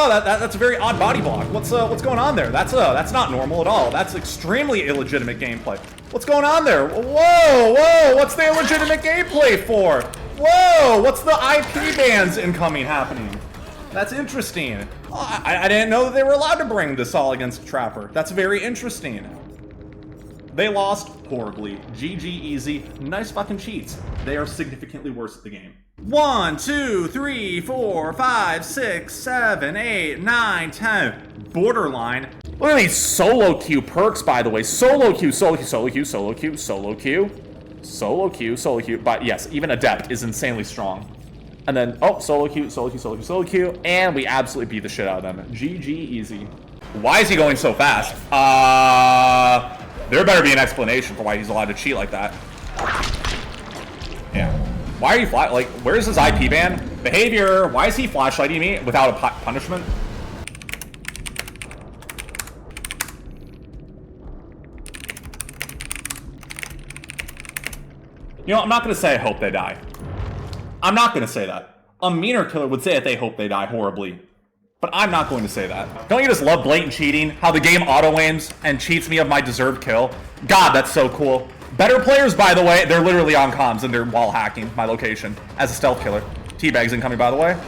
Oh, that's a very odd body block. What's going on there? That's not normal at all. That's extremely illegitimate gameplay. What's going on there? Whoa, what's the illegitimate gameplay for? Whoa, what's the IP bans incoming happening? That's interesting. Oh, I didn't know that they were allowed to bring this all against Trapper. That's very interesting. They lost horribly. GG easy. Nice fucking cheats. They are significantly worse at the game. 1, 2, 3, 4, 5, 6, 7, 8, 9, 10. Borderline. Look at these solo queue perks, by the way. Solo queue, solo queue, solo queue, solo queue, solo queue, solo queue, solo queue. But yes, even Adept is insanely strong. And then, oh, solo queue, solo queue, solo queue, solo queue. And we absolutely beat the shit out of them. GG easy. Why is he going so fast? There better be an explanation for why he's allowed to cheat like that. Yeah. Why are you like, where's his IP ban? Behavior, why is he flashlighting me without a punishment? You know, I'm not gonna say I hope they die. I'm not gonna say that. A meaner killer would say that they hope they die horribly. But I'm not going to say that. Don't you just love blatant cheating? How the game auto-aims and cheats me of my deserved kill? God, that's so cool. Better players, by the way, they're literally on comms and they're wall hacking my location as a stealth killer. Teabag's incoming, by the way.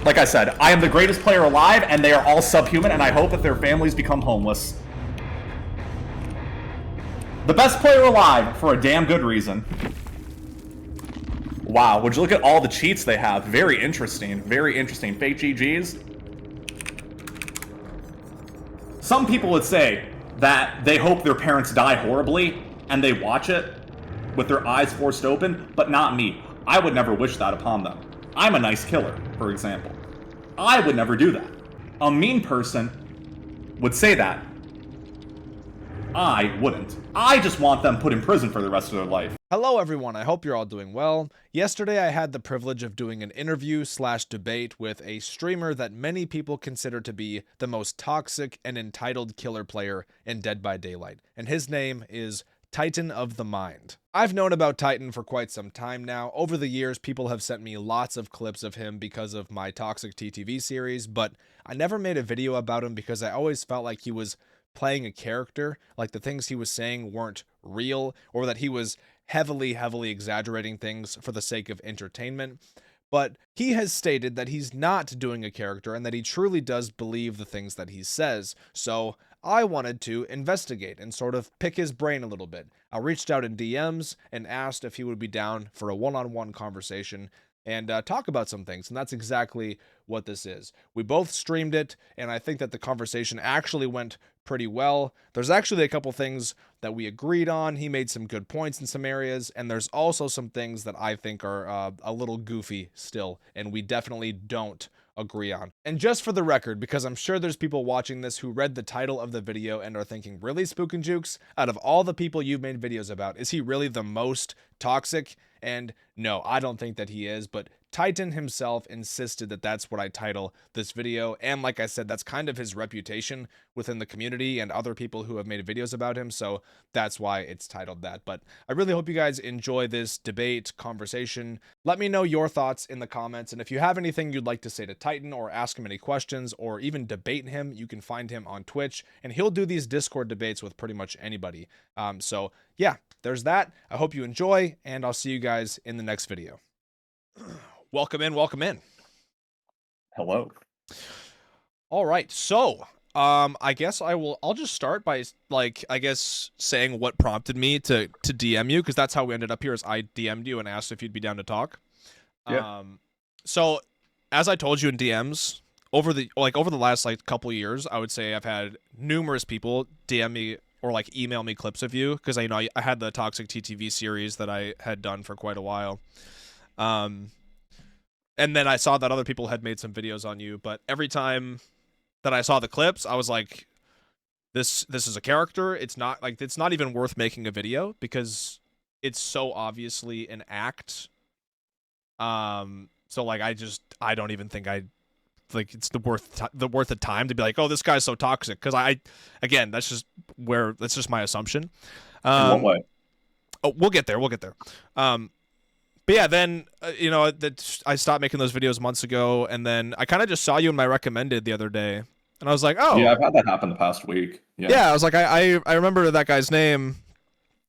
Like I said, I am the greatest player alive and they are all subhuman and I hope that their families become homeless. The best player alive for a damn good reason. Wow, would you look at all the cheats they have? Very interesting, very interesting. Fake GGs. Some people would say that they hope their parents die horribly and they watch it with their eyes forced open, but not me. I would never wish that upon them. I'm a nice killer, for example. I would never do that. A mean person would say that. I wouldn't. I just want them put in prison for the rest of their life. Hello everyone, I hope you're all doing well. Yesterday I had the privilege of doing an interview/debate with a streamer that many people consider to be the most toxic and entitled killer player in Dead by Daylight, and his name is Titan of the Mind. I've known about Titan for quite some time now. Over the years, people have sent me lots of clips of him because of my Toxic TTV series, but I never made a video about him because I always felt like he was playing a character, like the things he was saying weren't real, or that he was heavily exaggerating things for the sake of entertainment. But he has stated that he's not doing a character and that he truly does believe the things that he says. So I wanted to investigate and sort of pick his brain a little bit. I reached out in DMs and asked if he would be down for a one-on-one conversation and talk about some things, and that's exactly what this is. We both streamed it, and I think that the conversation actually went pretty well. There's actually a couple things that we agreed on. He made some good points in some areas, and there's also some things that I think are a little goofy still, and we definitely don't agree on. And just for the record, because I'm sure there's people watching this who read the title of the video and are thinking, really, SpooknJukes? Out of all the people you've made videos about, is he really the most toxic? And no, I don't think that he is, but Titan himself insisted that that's what I title this video, and like I said, that's kind of his reputation within the community and other people who have made videos about him, so that's why it's titled that. But I really hope you guys enjoy this debate conversation. Let me know your thoughts in the comments, and if you have anything you'd like to say to Titan or ask him any questions or even debate him, you can find him on Twitch, and he'll do these Discord debates with pretty much anybody. So yeah, there's that. I hope you enjoy, and I'll see you guys in the next video. Welcome in, welcome in. Hello. All right, so I guess I'll just start by saying what prompted me to DM you, because that's how we ended up here. Is I DM'd you and asked if you'd be down to talk. Yeah. So as I told you in DMs, over the last couple years, I would say I've had numerous people DM me or email me clips of you, because I had the Toxic TTV series that I had done for quite a while. And then I saw that other people had made some videos on you, but every time that I saw the clips, I was like, this is a character. It's not even worth making a video because it's so obviously an act. So I don't even think it's worth the time to be like, oh, this guy's so toxic, because that's just my assumption. In what way? Oh, we'll get there. But yeah, then you know I stopped making those videos months ago, and then I kind of just saw you in my recommended the other day, and I was like, Yeah, oh, I've had that happen the past week. Yeah. yeah. I was like, I remember that guy's name.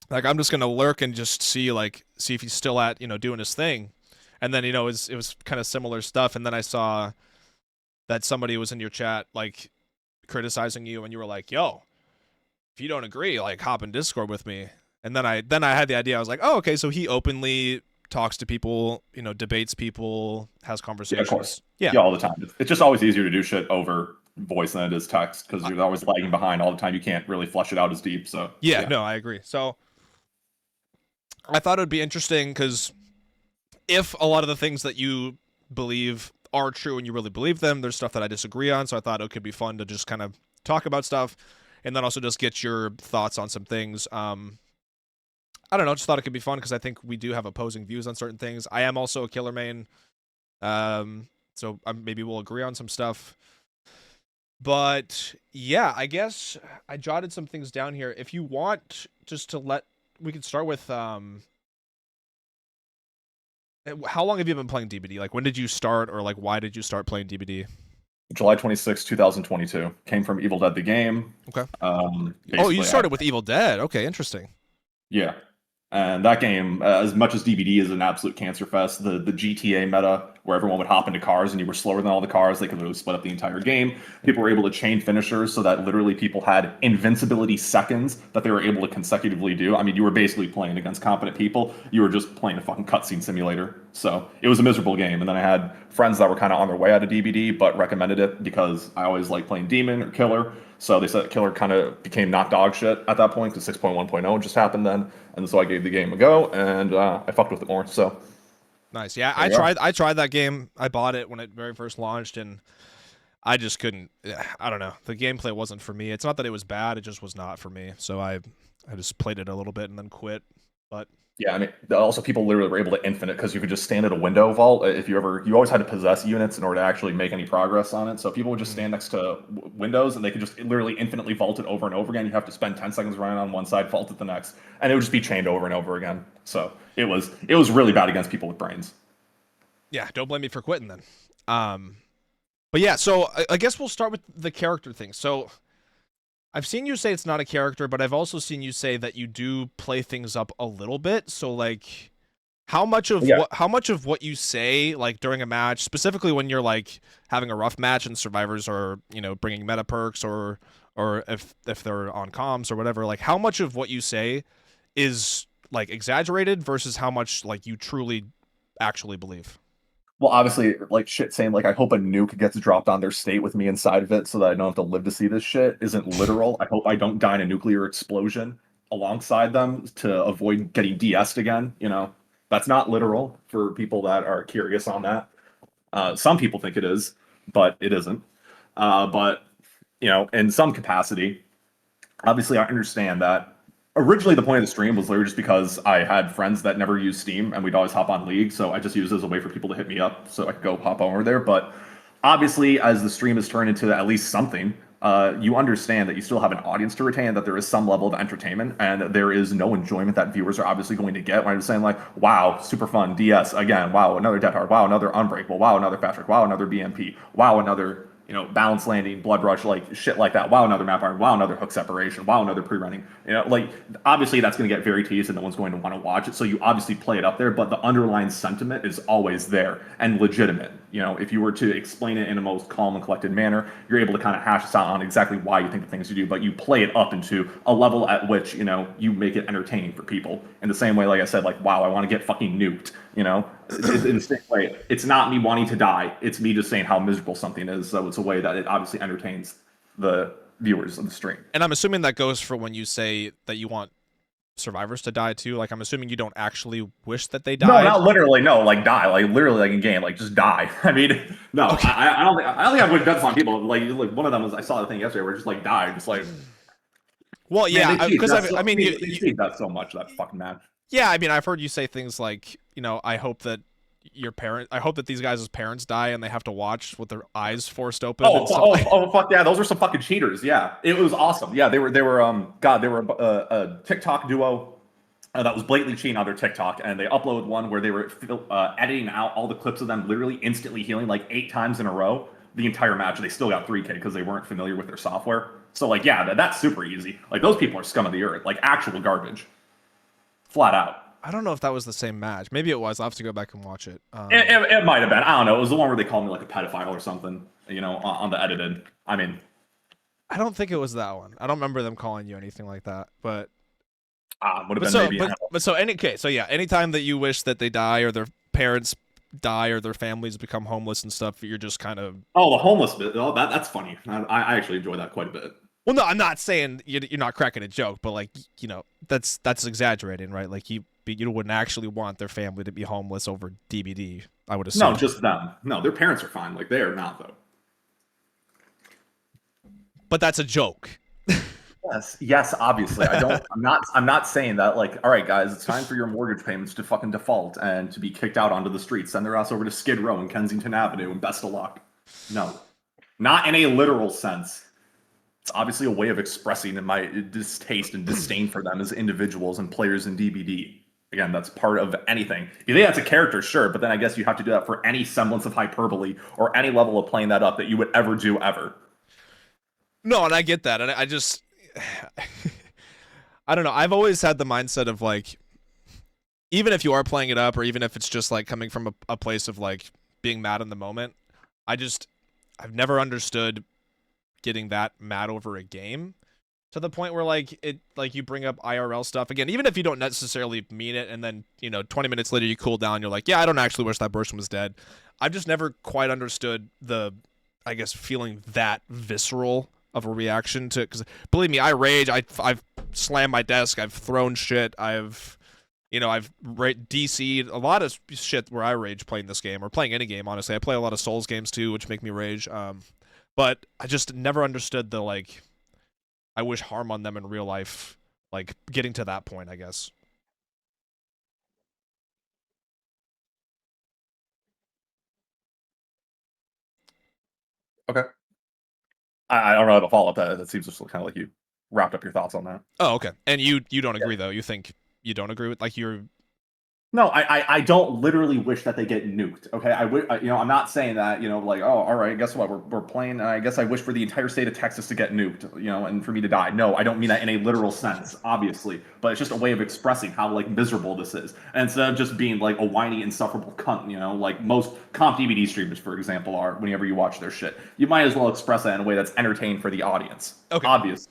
Like, I'm just gonna lurk and just see if he's still at doing his thing, and then it was kind of similar stuff, and then I saw that somebody was in your chat like criticizing you, and you were like, yo, if you don't agree, like hop in Discord with me. And then I had the idea. I was like, oh, okay, so he openly talks to people, debates people, has Yeah, of course. conversations. Yeah. Yeah, all the time. It's just always easier to do shit over voice than it is text because you're always lagging behind all the time. You can't really flush it out as deep. So Yeah, no, I agree. So I thought it would be interesting because if a lot of the things that you believe are true and you really believe them, there's stuff that I disagree on. So I thought it could be fun to just kind of talk about stuff and then also just get your thoughts on some things. I don't know, just thought it could be fun because I think we do have opposing views on certain things. I am also a killer main, so maybe we'll agree on some stuff. But yeah, I guess I jotted some things down here. If you want, we could start with how long have you been playing DBD? Like, when did you start, or like, why did you start playing DBD? July 26, 2022. Came from Evil Dead the game. Okay. Oh, you started with Evil Dead. Okay, interesting. Yeah. And that game, as much as DBD is an absolute cancer fest, the GTA meta, where everyone would hop into cars and you were slower than all the cars, they could literally split up the entire game. People were able to chain finishers so that literally people had invincibility seconds that they were able to consecutively do. I mean, you were basically playing against competent people. You were just playing a fucking cutscene simulator. So it was a miserable game. And then I had friends that were kind of on their way out of DBD, but recommended it because I always like playing Demon or Killer. So they said Killer kind of became not dog shit at that point because 6.1.0 just happened then. And so I gave the game a go, and I fucked with it more. So nice. Yeah, I tried that game. I bought it when it very first launched, and I just couldn't. I don't know. The gameplay wasn't for me. It's not that it was bad. It just was not for me. So I just played it a little bit and then quit. But yeah, I mean, also people literally were able to infinite because you could just stand at a window vault. If you always had to possess units in order to actually make any progress on it. So people would just stand next to windows and they could just literally infinitely vault it over and over again. You have to spend 10 seconds running on one side, vault at the next, and it would just be chained over and over again. So it was really bad against people with brains. Yeah, don't blame me for quitting then. But yeah, so I guess we'll start with the character thing. So I've seen you say it's not a character, but I've also seen you say that you do play things up a little bit. So like, how much of what you say like during a match, specifically when you're like having a rough match and survivors are bringing meta perks or if they're on comms or whatever, like how much of what you say is like exaggerated versus how much like you truly actually believe? Well, obviously, like shit saying like I hope a nuke gets dropped on their state with me inside of it so that I don't have to live to see this shit isn't literal. I hope I don't die in a nuclear explosion alongside them to avoid getting DS'd again. That's not literal for people that are curious on that. Some people think it is, but it isn't. But in some capacity, obviously, I understand that. Originally, the point of the stream was literally just because I had friends that never used Steam, and we'd always hop on League, so I just used it as a way for people to hit me up, so I could go hop over there. But obviously, as the stream has turned into at least something, you understand that you still have an audience to retain, that there is some level of entertainment, and there is no enjoyment that viewers are obviously going to get when I'm just saying like, wow, super fun, DS, again, wow, another Death Hard, wow, another Unbreakable, wow, another Fast Track, wow, another BMP, wow, another balance landing, blood rush, like shit like that. Wow, another map iron. Wow, another hook separation. Wow, another pre-running. Like obviously that's going to get very tedious and no one's going to want to watch it. So you obviously play it up there, but the underlying sentiment is always there and legitimate. If you were to explain it in a most calm and collected manner, you're able to kind of hash this out on exactly why you think the things you do, but you play it up into a level at which, you make it entertaining for people. In the same way, like I said, like, wow, I want to get fucking nuked, in the same way, it's not me wanting to die. It's me just saying how miserable something is. So it's a way that it obviously entertains the viewers of the stream. And I'm assuming that goes for when you say that you want survivors to die too. Like I'm assuming you don't actually wish that they died. No, not literally. No, like die. Like literally, like in game, like just die. I mean, no, okay. I don't think I would bet on people. Like one of them was I saw the thing yesterday where just like died. Just like. Well, yeah, because I mean, you see that so much that fucking match. Yeah, I mean, I've heard you say things like, I hope that I hope that these guys' parents die and they have to watch with their eyes forced open. Fuck yeah, those were some fucking cheaters. Yeah, it was awesome. Yeah, they were a TikTok duo. that was blatantly cheating on their TikTok, and they uploaded one where they were editing out all the clips of them literally instantly healing like 8 times in a row the entire match, and they still got 3K because they weren't familiar with their software. So like, yeah, that's super easy. Like those people are scum of the earth, like actual garbage, flat out. I don't know if that was the same match. Maybe it was. I'll have to go back and watch it. It might have been. I don't know. It was the one where they called me like a pedophile or something, you know, on the edited. I mean, I don't think it was that one. I don't remember them calling you anything like that, but would have been maybe. Anytime that you wish that they die or their parents die or their families become homeless and stuff, you're just kind of... Oh, the homeless bit. Oh, that's funny. I actually enjoy that quite a bit. Well, no, I'm not saying you're not cracking a joke, but like, you know, that's exaggerating, right? Like you wouldn't actually want their family to be homeless over DBD, I would assume. No, just them. No, their parents are fine. Like they are not though. But that's a joke. Yes, obviously. I'm not saying that, like, all right, guys, it's time for your mortgage payments to fucking default and to be kicked out onto the streets. Send their ass over to Skid Row and Kensington Avenue and best of luck. No. Not in a literal sense. It's obviously a way of expressing my distaste and disdain for them as individuals and players in DBD. Again, that's part of anything. You think that's a character, sure, but then I guess you have to do that for any semblance of hyperbole or any level of playing that up that you would ever do ever. No, and I get that. And I just... I don't know. I've always had the mindset of like, even if you are playing it up, or even if it's just like coming from a place of like being mad in the moment, I've never understood getting that mad over a game to the point where like you bring up IRL stuff again, even if you don't necessarily mean it, and then 20 minutes later you cool down, you're like, yeah, I don't actually wish that person was dead. I've just never quite understood the, I guess, feeling that visceral of a reaction to, because believe me, I rage. I've slammed my desk. I've thrown shit. I've DC'd a lot of shit where I rage playing this game or playing any game. Honestly, I play a lot of Souls games too, which make me rage. But I just never understood the like, I wish harm on them in real life, like getting to that point, I guess. Okay. I don't know how to follow up that. That seems just kind of like you wrapped up your thoughts on that. Oh, okay. And you don't agree though? You think you don't agree with, like, you're... No, I don't literally wish that they get nuked. Okay, I'm not saying that, like, oh, all right, guess what? We're playing. I guess I wish for the entire state of Texas to get nuked, and for me to die. No, I don't mean that in a literal sense, obviously, but it's just a way of expressing how like miserable this is, and instead of just being like a whiny, insufferable cunt, like most comp DVD streamers, for example, are whenever you watch their shit, you might as well express that in a way that's entertaining for the audience. Okay, obviously.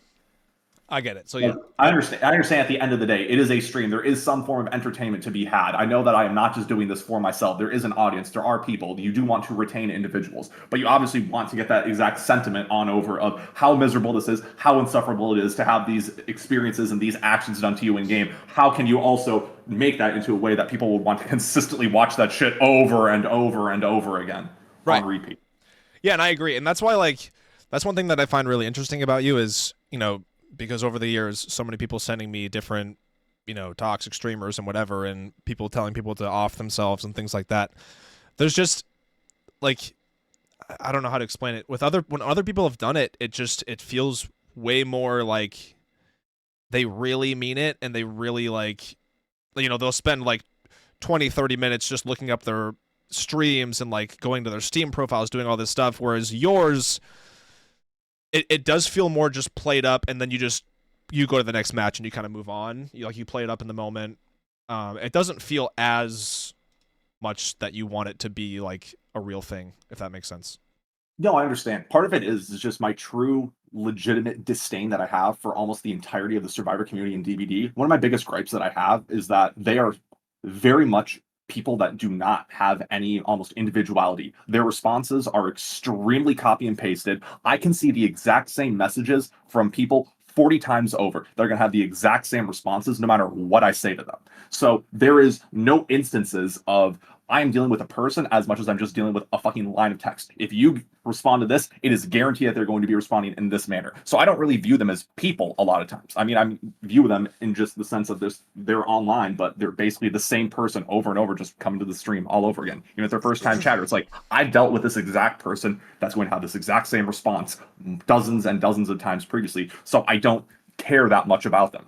I get it. So yeah, I understand. At the end of the day, it is a stream. There is some form of entertainment to be had. I know that I am not just doing this for myself. There is an audience. There are people. You do want to retain individuals, but you obviously want to get that exact sentiment on over of how miserable this is, how insufferable it is to have these experiences and these actions done to you in game. How can you also make that into a way that people will want to consistently watch that shit over and over and over again on repeat? Yeah, and I agree. And that's why, like, that's one thing that I find really interesting about you is, because over the years, so many people sending me different, toxic streamers and whatever, and people telling people to off themselves and things like that. There's just, like, I don't know how to explain it. When other people have done it, it feels way more like they really mean it, and they really, like, they'll spend like 20, 30 minutes just looking up their streams and like going to their Steam profiles, doing all this stuff, whereas yours... It does feel more just played up, and then you go to the next match and you kind of move on. You play it up in the moment. It doesn't feel as much that you want it to be like a real thing, if that makes sense. No, I understand. Part of it is just my true, legitimate disdain that I have for almost the entirety of the Survivor community in DBD. One of my biggest gripes that I have is that they are very much people that do not have any almost individuality. Their responses are extremely copy and pasted. I can see the exact same messages from people 40 times over. They're going to have the exact same responses no matter what I say to them. So there is no instances of I am dealing with a person as much as I'm just dealing with a fucking line of text. If you respond to this, it is guaranteed that they're going to be responding in this manner. So I don't really view them as people a lot of times. I mean, I view them in just the sense of this, they're online, but they're basically the same person over and over, just coming to the stream all over again. If they're first time chatter, it's like, I've dealt with this exact person that's going to have this exact same response dozens and dozens of times previously. So I don't care that much about them.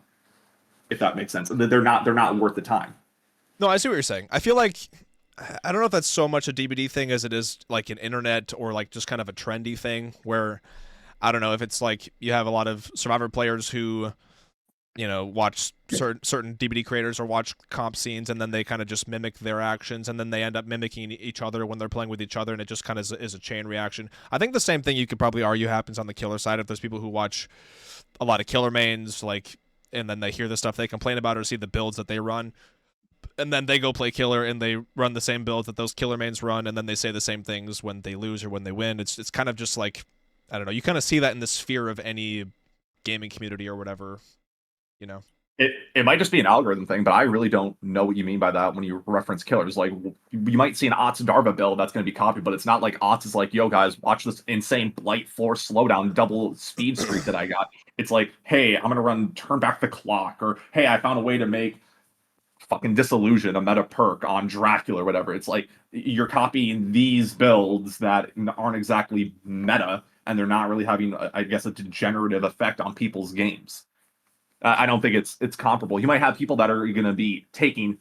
if that makes sense. They're not worth the time. No, I see what you're saying. I feel like I don't know if that's so much a DBD thing as it is like an internet or like just kind of a trendy thing where I don't know if it's like you have a lot of Survivor players who, you know, watch certain DBD creators or watch comp scenes, and then they kind of just mimic their actions, and then they end up mimicking each other when they're playing with each other, and it just kind of is a chain reaction. I think the same thing you could probably argue happens on the killer side. If there's people who watch a lot of killer mains, like, and then they hear the stuff they complain about or see the builds that they run, and then they go play killer and they run the same builds that those killer mains run, and then they say the same things when they lose or when they win. It's kind of just like, I don't know, you kind of see that in the sphere of any gaming community or whatever, you know. It might just be an algorithm thing, but I really don't know what you mean by that when you reference killers. Like, you might see an Otz Darva build that's going to be copied, but it's not like Otz is like, yo guys, watch this insane blight floor slowdown double speed streak that I got. It's like, hey, I'm going to run turn back the clock, or hey, I found a way to make fucking Disillusion a meta perk on Dracula or whatever. It's like you're copying these builds that aren't exactly meta, and they're not really having, I guess, a degenerative effect on people's games. I don't think it's comparable. You might have people that are going to be taking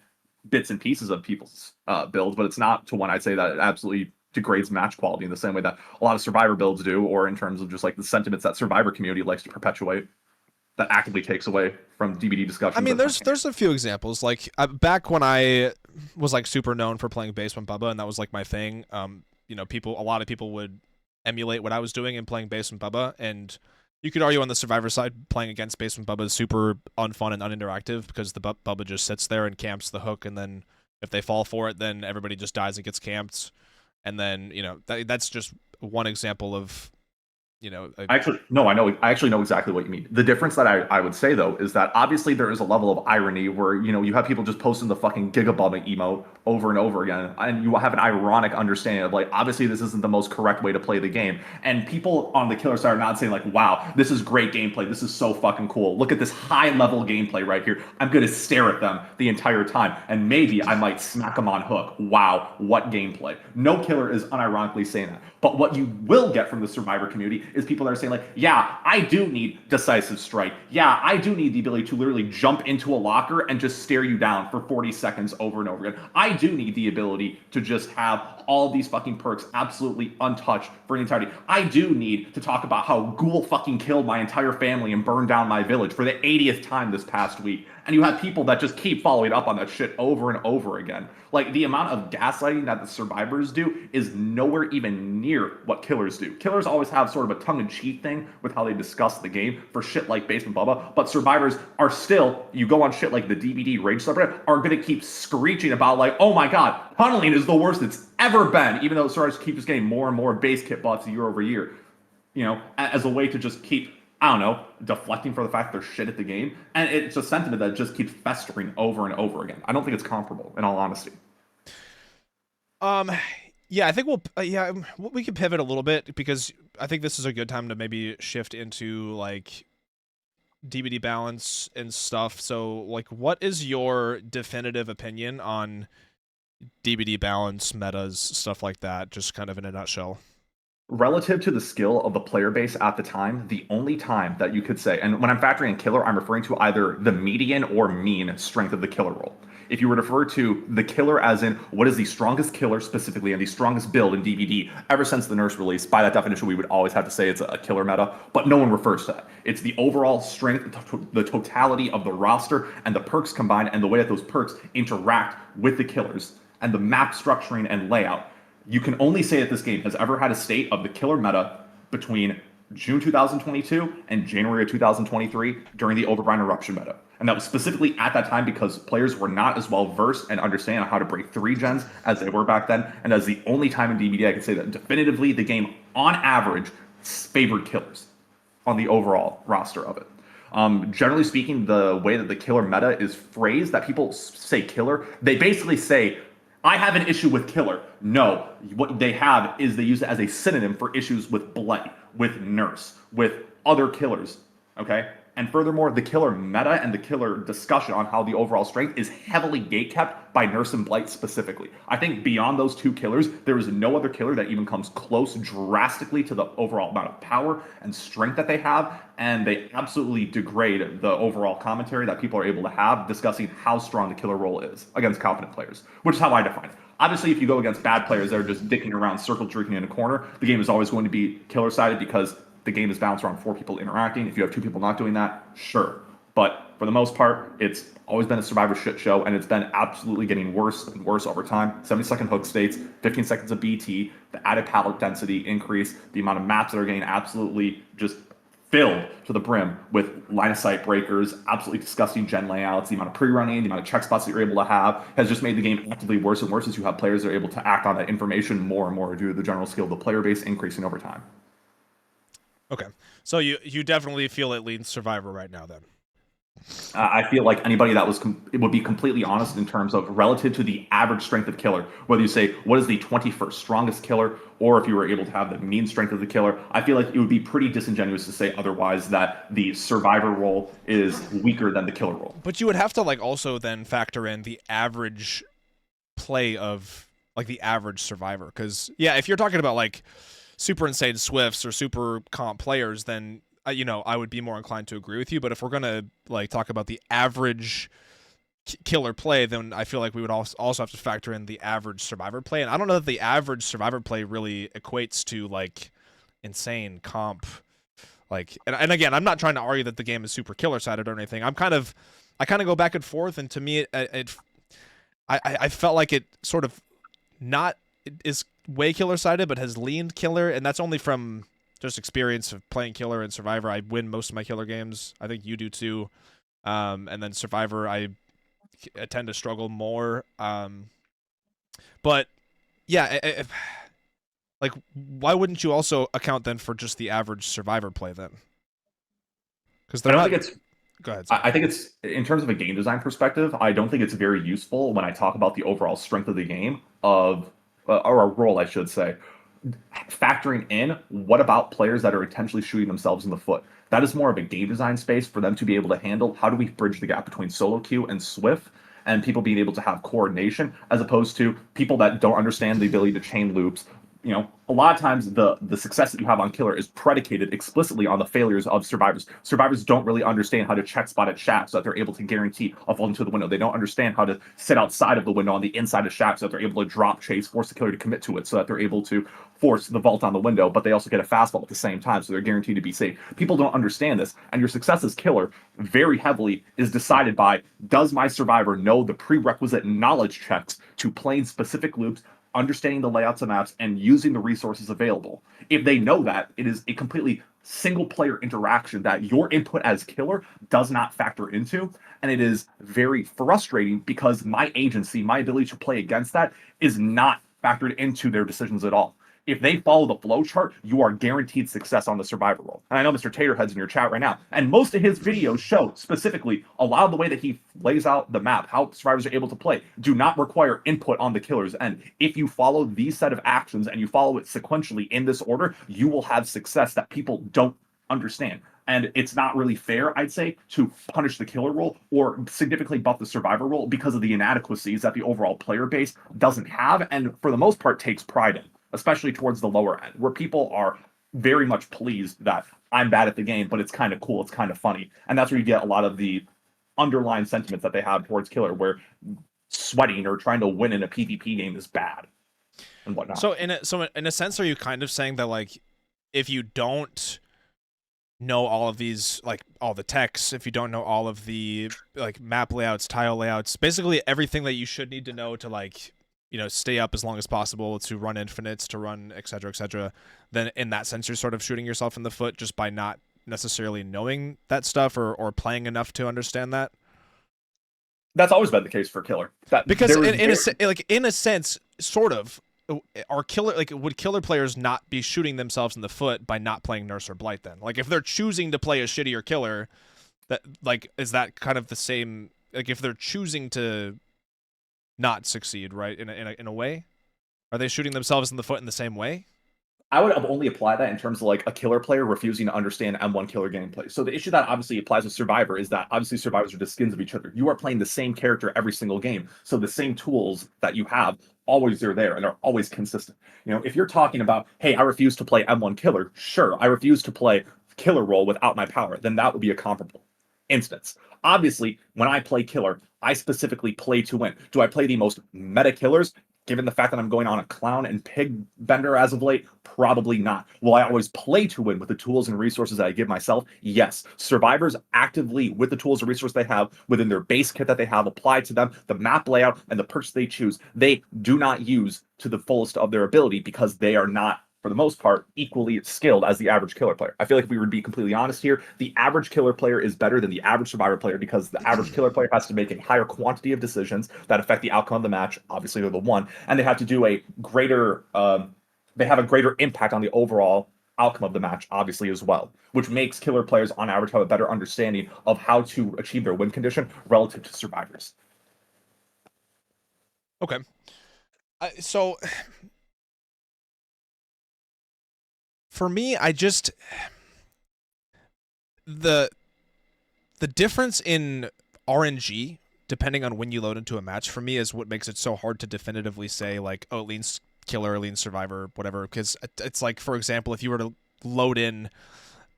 bits and pieces of people's builds, but it's not to one I'd say that it absolutely degrades match quality in the same way that a lot of Survivor builds do, or in terms of just like the sentiments that Survivor community likes to perpetuate that actively takes away from DBD discussion. I mean, there's a few examples. Like back when I was like super known for playing Basement Bubba, and that was like my thing. You know, a lot of people would emulate what I was doing in playing Basement Bubba, and you could argue on the Survivor side, playing against Basement Bubba is super unfun and uninteractive because the Bubba just sits there and camps the hook, and then if they fall for it, then everybody just dies and gets camped. And then, you know, that's just one example of, you know... I actually know exactly what you mean. The difference that I would say, though, is that obviously there is a level of irony where, you know, you have people just posting the fucking Gigabubba emote over and over again, and you have an ironic understanding of, like, obviously this isn't the most correct way to play the game. And people on the killer side are not saying, like, wow, this is great gameplay, this is so fucking cool, look at this high-level gameplay right here, I'm gonna stare at them the entire time, and maybe I might smack them on hook. Wow, what gameplay. No killer is unironically saying that. But what you will get from the Survivor community is people that are saying, like, yeah, I do need decisive strike. Yeah, I do need the ability to literally jump into a locker and just stare you down for 40 seconds over and over again. I do need the ability to just have all these fucking perks absolutely untouched for an entirety. I do need to talk about how Ghoul fucking killed my entire family and burned down my village for the 80th time this past week. And you have people that just keep following up on that shit over and over again. Like, the amount of gaslighting that the Survivors do is nowhere even near what killers do. Killers always have sort of a tongue-in-cheek thing with how they discuss the game for shit like Basement Bubba, but Survivors are still, you go on shit like the DBD Rage subreddit, are going to keep screeching about, like, oh my god, tunneling is the worst it's ever been, even though Survivors keep just getting more and more base kit buffs year over year, you know, as a way to just keep, I don't know, deflecting for the fact they're shit at the game. And it's a sentiment that just keeps festering over and over again. I don't think it's comparable, in all honesty. Yeah, I think we can pivot a little bit because I think this is a good time to maybe shift into like DBD balance and stuff. So, like, what is your definitive opinion on DBD balance, metas, stuff like that, just kind of in a nutshell? Relative to the skill of the player base at the time, the only time that you could say, and when I'm factoring in killer, I'm referring to either the median or mean strength of the killer role. If you were to refer to the killer as in what is the strongest killer specifically and the strongest build in DBD ever since the Nurse release, by that definition, we would always have to say it's a killer meta, but no one refers to that. It's the overall strength, the totality of the roster and the perks combined and the way that those perks interact with the killers and the map structuring and layout. You can only say that this game has ever had a state of the killer meta between June 2022 and January of 2023 during the Overgrind Eruption meta. And that was specifically at that time because players were not as well versed and understand how to break 3 gens as they were back then. And that's the only time in DBD I can say that definitively the game, on average, favored killers on the overall roster of it. Generally speaking, the way that the killer meta is phrased, that people say killer, they basically say, I have an issue with killer. No, what they have is they use it as a synonym for issues with Blight, with Nurse, with other killers, okay? And furthermore, the killer meta and the killer discussion on how the overall strength is heavily gatekept by Nurse and Blight specifically. I think beyond those two killers, there is no other killer that even comes close drastically to the overall amount of power and strength that they have, and they absolutely degrade the overall commentary that people are able to have discussing how strong the killer role is against competent players, which is how I define it. Obviously, if you go against bad players that are just dicking around, circle jerking in a corner, the game is always going to be killer-sided because the game is balanced around 4 people interacting. If you have 2 people not doing that, sure. But for the most part, it's always been a Survivor shit show, and it's been absolutely getting worse and worse over time. 70-second hook states, 15 seconds of BT, the added pallet density increase, the amount of maps that are getting absolutely just filled to the brim with line of sight breakers, absolutely disgusting gen layouts, the amount of pre-running, the amount of check spots that you're able to have has just made the game actively worse and worse as you have players that are able to act on that information more and more due to the general skill of the player base increasing over time. Okay, so you definitely feel it leans Survivor right now then. I feel like anybody that it would be completely honest in terms of relative to the average strength of killer, whether you say what is the 21st strongest killer, or if you were able to have the mean strength of the killer, I feel like it would be pretty disingenuous to say otherwise that the Survivor role is weaker than the killer role. But you would have to like also then factor in the average play of like the average Survivor, because yeah, if you're talking about like super insane Swifts or super comp players, then you know, I would be more inclined to agree with you. But if we're gonna like talk about the average killer play, then I feel like we would also have to factor in the average Survivor play. And I don't know that the average Survivor play really equates to like insane comp. Like, and again, I'm not trying to argue that the game is super killer sided or anything. I kind of go back and forth, and to me, I felt like it sort of not is way killer sided, but has leaned killer, and that's only from just experience of playing killer and Survivor. I win most of my killer games. I think you do too. And then Survivor, I tend to struggle more. But yeah, like why wouldn't you also account then for just the average Survivor play then? Because I don't think it's. Go ahead. I think it's, in terms of a game design perspective, I don't think it's very useful when I talk about the overall strength of the game or a role, I should say, factoring in what about players that are intentionally shooting themselves in the foot. That is more of a game design space for them to be able to handle. How do we bridge the gap between solo queue and Swift, and people being able to have coordination, as opposed to people that don't understand the ability to chain loops. You know, a lot of times the success that you have on killer is predicated explicitly on the failures of survivors. Survivors don't really understand how to check spot at shaft so that they're able to guarantee a fall into the window. They don't understand how to sit outside of the window on the inside of shaft so that they're able to drop chase, force the killer to commit to it so that they're able to force the vault on the window, but they also get a fastball at the same time, so they're guaranteed to be safe. People don't understand this, and your success as killer very heavily is decided by, does my survivor know the prerequisite knowledge checks to playing specific loops, understanding the layouts of maps, and using the resources available. If they know that, it is a completely single player interaction that your input as killer does not factor into. And it is very frustrating because my agency, my ability to play against that is not factored into their decisions at all. If they follow the flow chart, you are guaranteed success on the survivor role. And I know Mr. Taterhead's in your chat right now, and most of his videos show specifically a lot of the way that he lays out the map, how survivors are able to play, do not require input on the killer's end. If you follow these set of actions and you follow it sequentially in this order, you will have success that people don't understand. And it's not really fair, I'd say, to punish the killer role or significantly buff the survivor role because of the inadequacies that the overall player base doesn't have, and for the most part takes pride in, especially towards the lower end, where people are very much pleased that I'm bad at the game, but it's kind of cool, it's kind of funny. And that's where you get a lot of the underlying sentiments that they have towards killer, where sweating or trying to win in a PvP game is bad and whatnot. So in a sense, are you kind of saying that, like, if you don't know all of these, like all the techs, if you don't know all of the like map layouts, tile layouts, basically everything that you should need to know to, like, you know, stay up as long as possible, to run infinites, to run et cetera, then in that sense you're sort of shooting yourself in the foot just by not necessarily knowing that stuff or playing enough to understand that? That's always been the case for killer. Because in a sense, sort of, are killer, like, would killer players not be shooting themselves in the foot by not playing Nurse or Blight then? Like, if they're choosing to play a shittier killer, that, like, is that kind of the same? Like, if they're choosing to not succeed, right, in a way, are they shooting themselves in the foot in the same way? I would only apply that in terms of like a killer player refusing to understand M1 killer gameplay. So the issue that obviously applies with Survivor is that obviously survivors are the skins of each other. You are playing the same character every single game. So the same tools that you have always are there and are always consistent. If you're talking about, hey, I refuse to play M1 killer, sure, I refuse to play killer role without my power, then that would be a comparable instance. Obviously, when I play killer, I specifically play to win. Do I play the most meta killers? Given the fact that I'm going on a clown and pig bender as of late, probably not. Will I always play to win with the tools and resources that I give myself? Yes. Survivors actively, with the tools and resources they have within their base kit that they have applied to them, the map layout and the perks they choose, they do not use to the fullest of their ability because they are not, for the most part, equally skilled as the average killer player. I feel like if we were to be completely honest here, the average killer player is better than the average survivor player because the average killer player has to make a higher quantity of decisions that affect the outcome of the match. Obviously, they're the one, and they have to do a greater, they have a greater impact on the overall outcome of the match, obviously, as well, which makes killer players on average have a better understanding of how to achieve their win condition relative to survivors. Okay. So for me, the difference in RNG depending on when you load into a match for me is what makes it so hard to definitively say like, oh, it leans killer, leans survivor, whatever. Because it's like, for example, if you were to load in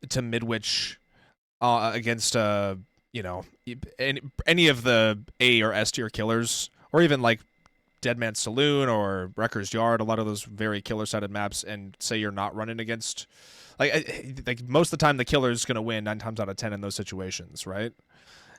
to Midwich against any of the A or S tier killers, or even like Dead Man's Saloon or Wrecker's Yard, a lot of those very killer-sided maps, and say you're not running against, like most of the time the killer is going to win 9 times out of 10 in those situations, right?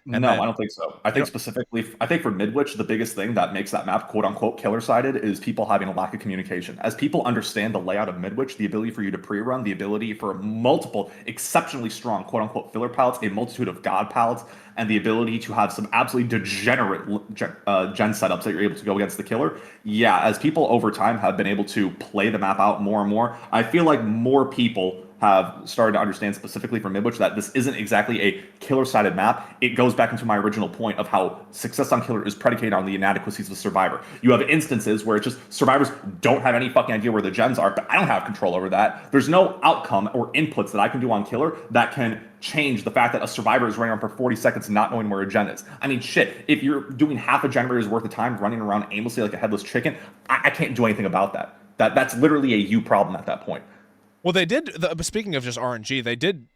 And no, then, I don't think so. I think specifically, I think for Midwich, the biggest thing that makes that map quote unquote killer sided is people having a lack of communication. As people understand the layout of Midwich, the ability for you to pre-run, the ability for multiple exceptionally strong quote unquote filler palettes, a multitude of god palettes, and the ability to have some absolutely degenerate gen setups that you're able to go against the killer. Yeah, as people over time have been able to play the map out more and more, I feel like more people have started to understand specifically for Midwich that this isn't exactly a killer-sided map. It goes back into my original point of how success on killer is predicated on the inadequacies of survivor. You have instances where it's just survivors don't have any fucking idea where the gens are, but I don't have control over that. There's no outcome or inputs that I can do on killer that can change the fact that a survivor is running around for 40 seconds not knowing where a gen is. I mean, shit, if you're doing half a generator's worth of time running around aimlessly like a headless chicken, I can't do anything about that. That's literally a you problem at that point. well, they did. Speaking of just RNG, they did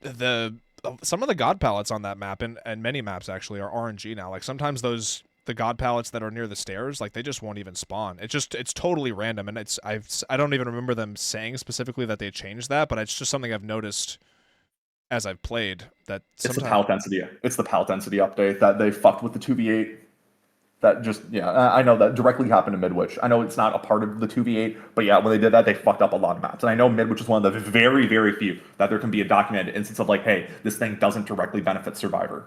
some of the god palettes on that map, and many maps actually are RNG now. Like sometimes the god palettes that are near the stairs, like they just won't even spawn. It's totally random, and I don't even remember them saying specifically that they changed that, but it's just something I've noticed as I've played. That it's the pallet density. It's the pallet density update that they fucked with the 2v8. That just, yeah, I know that directly happened to Midwich. I know it's not a part of the 2v8, but yeah, when they did that, they fucked up a lot of maps. And I know Midwich is one of the very, very few that there can be a documented instance of like, hey, this thing doesn't directly benefit Survivor.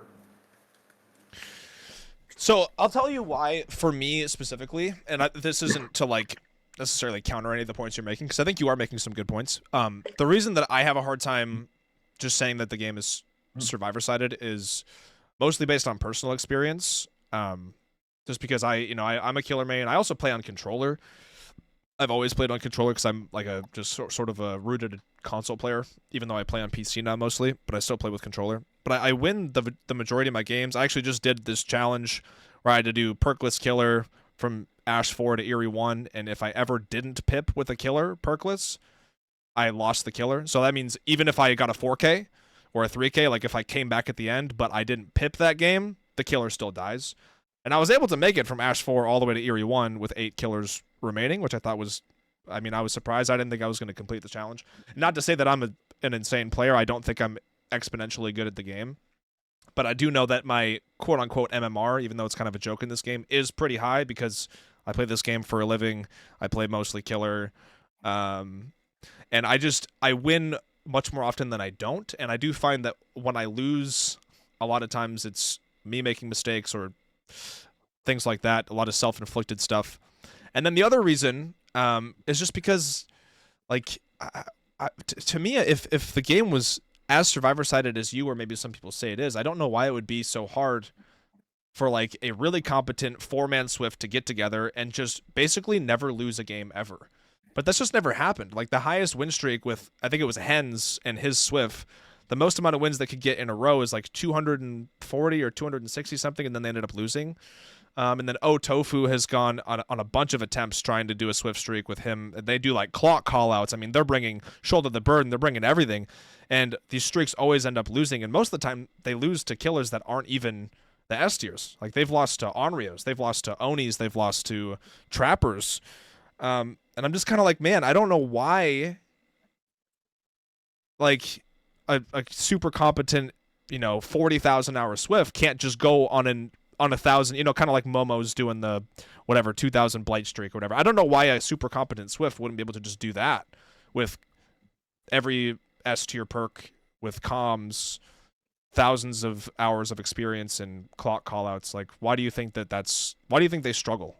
So I'll tell you why, for me specifically, and this isn't to like necessarily counter any of the points you're making, because I think you are making some good points. The reason that I have a hard time just saying that the game is Survivor-sided is mostly based on personal experience. Just because I'm a killer main. I also play on controller. I've always played on controller because I'm like a just sort of a rooted console player, even though I play on PC now mostly, but I still play with controller. But I win the majority of my games. I actually just did this challenge where I had to do perkless killer from Ash 4 to Eerie 1, and if I ever didn't pip with a killer perkless, I lost the killer. So that means even if I got a 4K or a 3K, like if I came back at the end, but I didn't pip that game, the killer still dies. And I was able to make it from Ash 4 all the way to Eerie 1 with 8 killers remaining, which I thought was, I was surprised. I didn't think I was going to complete the challenge. Not to say that I'm an insane player. I don't think I'm exponentially good at the game. But I do know that my quote-unquote MMR, even though it's kind of a joke in this game, is pretty high because I play this game for a living. I play mostly killer. And I win much more often than I don't. And I do find that when I lose, a lot of times it's me making mistakes or things like that, a lot of self-inflicted stuff. And then the other reason is just because, like, to me, if the game was as survivor-sided as you or maybe some people say it is, I don't know why it would be so hard for, like, a really competent 4-man Swift to get together and just basically never lose a game ever. But that's just never happened. Like the highest win streak with, I think it was Hens and his Swift, the most amount of wins they could get in a row is like 240 or 260 something, and then they ended up losing. And then Tofu has gone on a bunch of attempts trying to do a Swift streak with him. They do like clock callouts. I mean, they're bringing shoulder the burden, they're bringing everything, and these streaks always end up losing. And most of the time, they lose to killers that aren't even the S tiers. Like they've lost to Onryos, they've lost to Onis, they've lost to Trappers. And I'm just kind of like, man, I don't know why. Like a super competent, 40,000 hour Swift can't just go on 1,000, kind of like Momo's doing the whatever 2,000 blight streak or whatever. I don't know why a super competent Swift wouldn't be able to just do that with every S tier perk, with comms, thousands of hours of experience and clock callouts. Like, why do you think they struggle?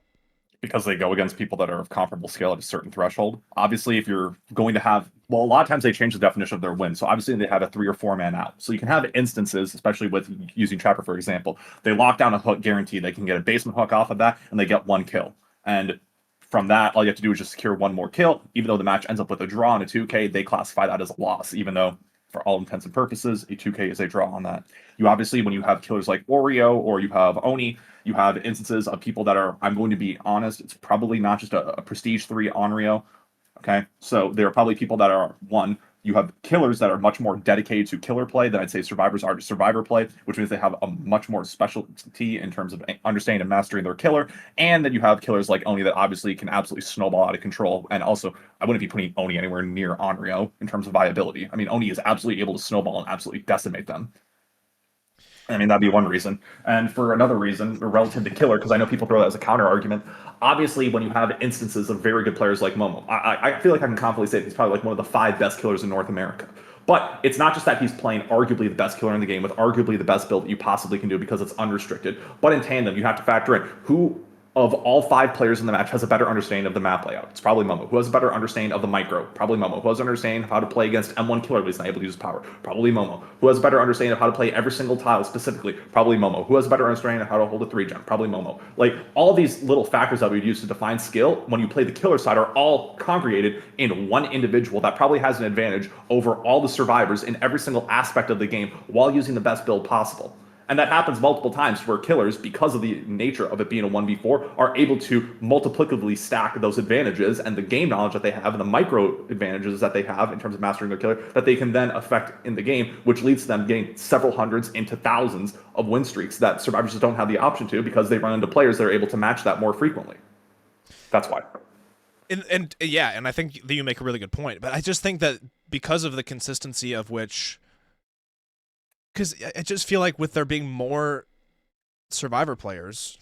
Because they go against people that are of comparable scale at a certain threshold. Obviously, if you're going to have, well, a lot of times they change the definition of their win. So obviously they have a 3 or 4 man out. So you can have instances, especially with using Trapper, for example, they lock down a hook guarantee. They can get a basement hook off of that and they get 1 kill. And from that, all you have to do is just secure 1 more kill. Even though the match ends up with a draw and a 2K, they classify that as a loss, even though for all intents and purposes, a 2K is a draw on that. You obviously, when you have killers like Oreo or you have Oni, you have instances of people that are, I'm going to be honest, it's probably not just a Prestige 3 Onryo. Okay. So there are probably people that are, one, you have killers that are much more dedicated to killer play than I'd say survivors are to survivor play, which means they have a much more specialty in terms of understanding and mastering their killer. And then you have killers like Oni that obviously can absolutely snowball out of control. And also, I wouldn't be putting Oni anywhere near Onryo in terms of viability. I mean, Oni is absolutely able to snowball and absolutely decimate them. I mean, that'd be one reason. And for another reason, relative to killer, because I know people throw that as a counter argument, obviously when you have instances of very good players like Momo, I feel like I can confidently say he's probably like one of the 5 best killers in North America. But it's not just that he's playing arguably the best killer in the game with arguably the best build that you possibly can do because it's unrestricted. But in tandem, you have to factor in who of all 5 players in the match has a better understanding of the map layout. It's probably Momo. Who has a better understanding of the micro? Probably Momo. Who has an understanding of how to play against M1 killer but he's not able to use power? Probably Momo. Who has a better understanding of how to play every single tile specifically? Probably Momo. Who has a better understanding of how to hold a 3-gem? Probably Momo. Like, all these little factors that we'd use to define skill when you play the killer side are all congregated in one individual that probably has an advantage over all the survivors in every single aspect of the game while using the best build possible. And that happens multiple times where killers, because of the nature of it being a 1v4, are able to multiplicatively stack those advantages and the game knowledge that they have and the micro advantages that they have in terms of mastering their killer that they can then affect in the game, which leads to them getting several hundreds into thousands of win streaks that survivors just don't have the option to because they run into players that are able to match that more frequently. That's why. And I think that you make a really good point. But I just think that because of the consistency of which... Because I just feel like with there being more survivor players,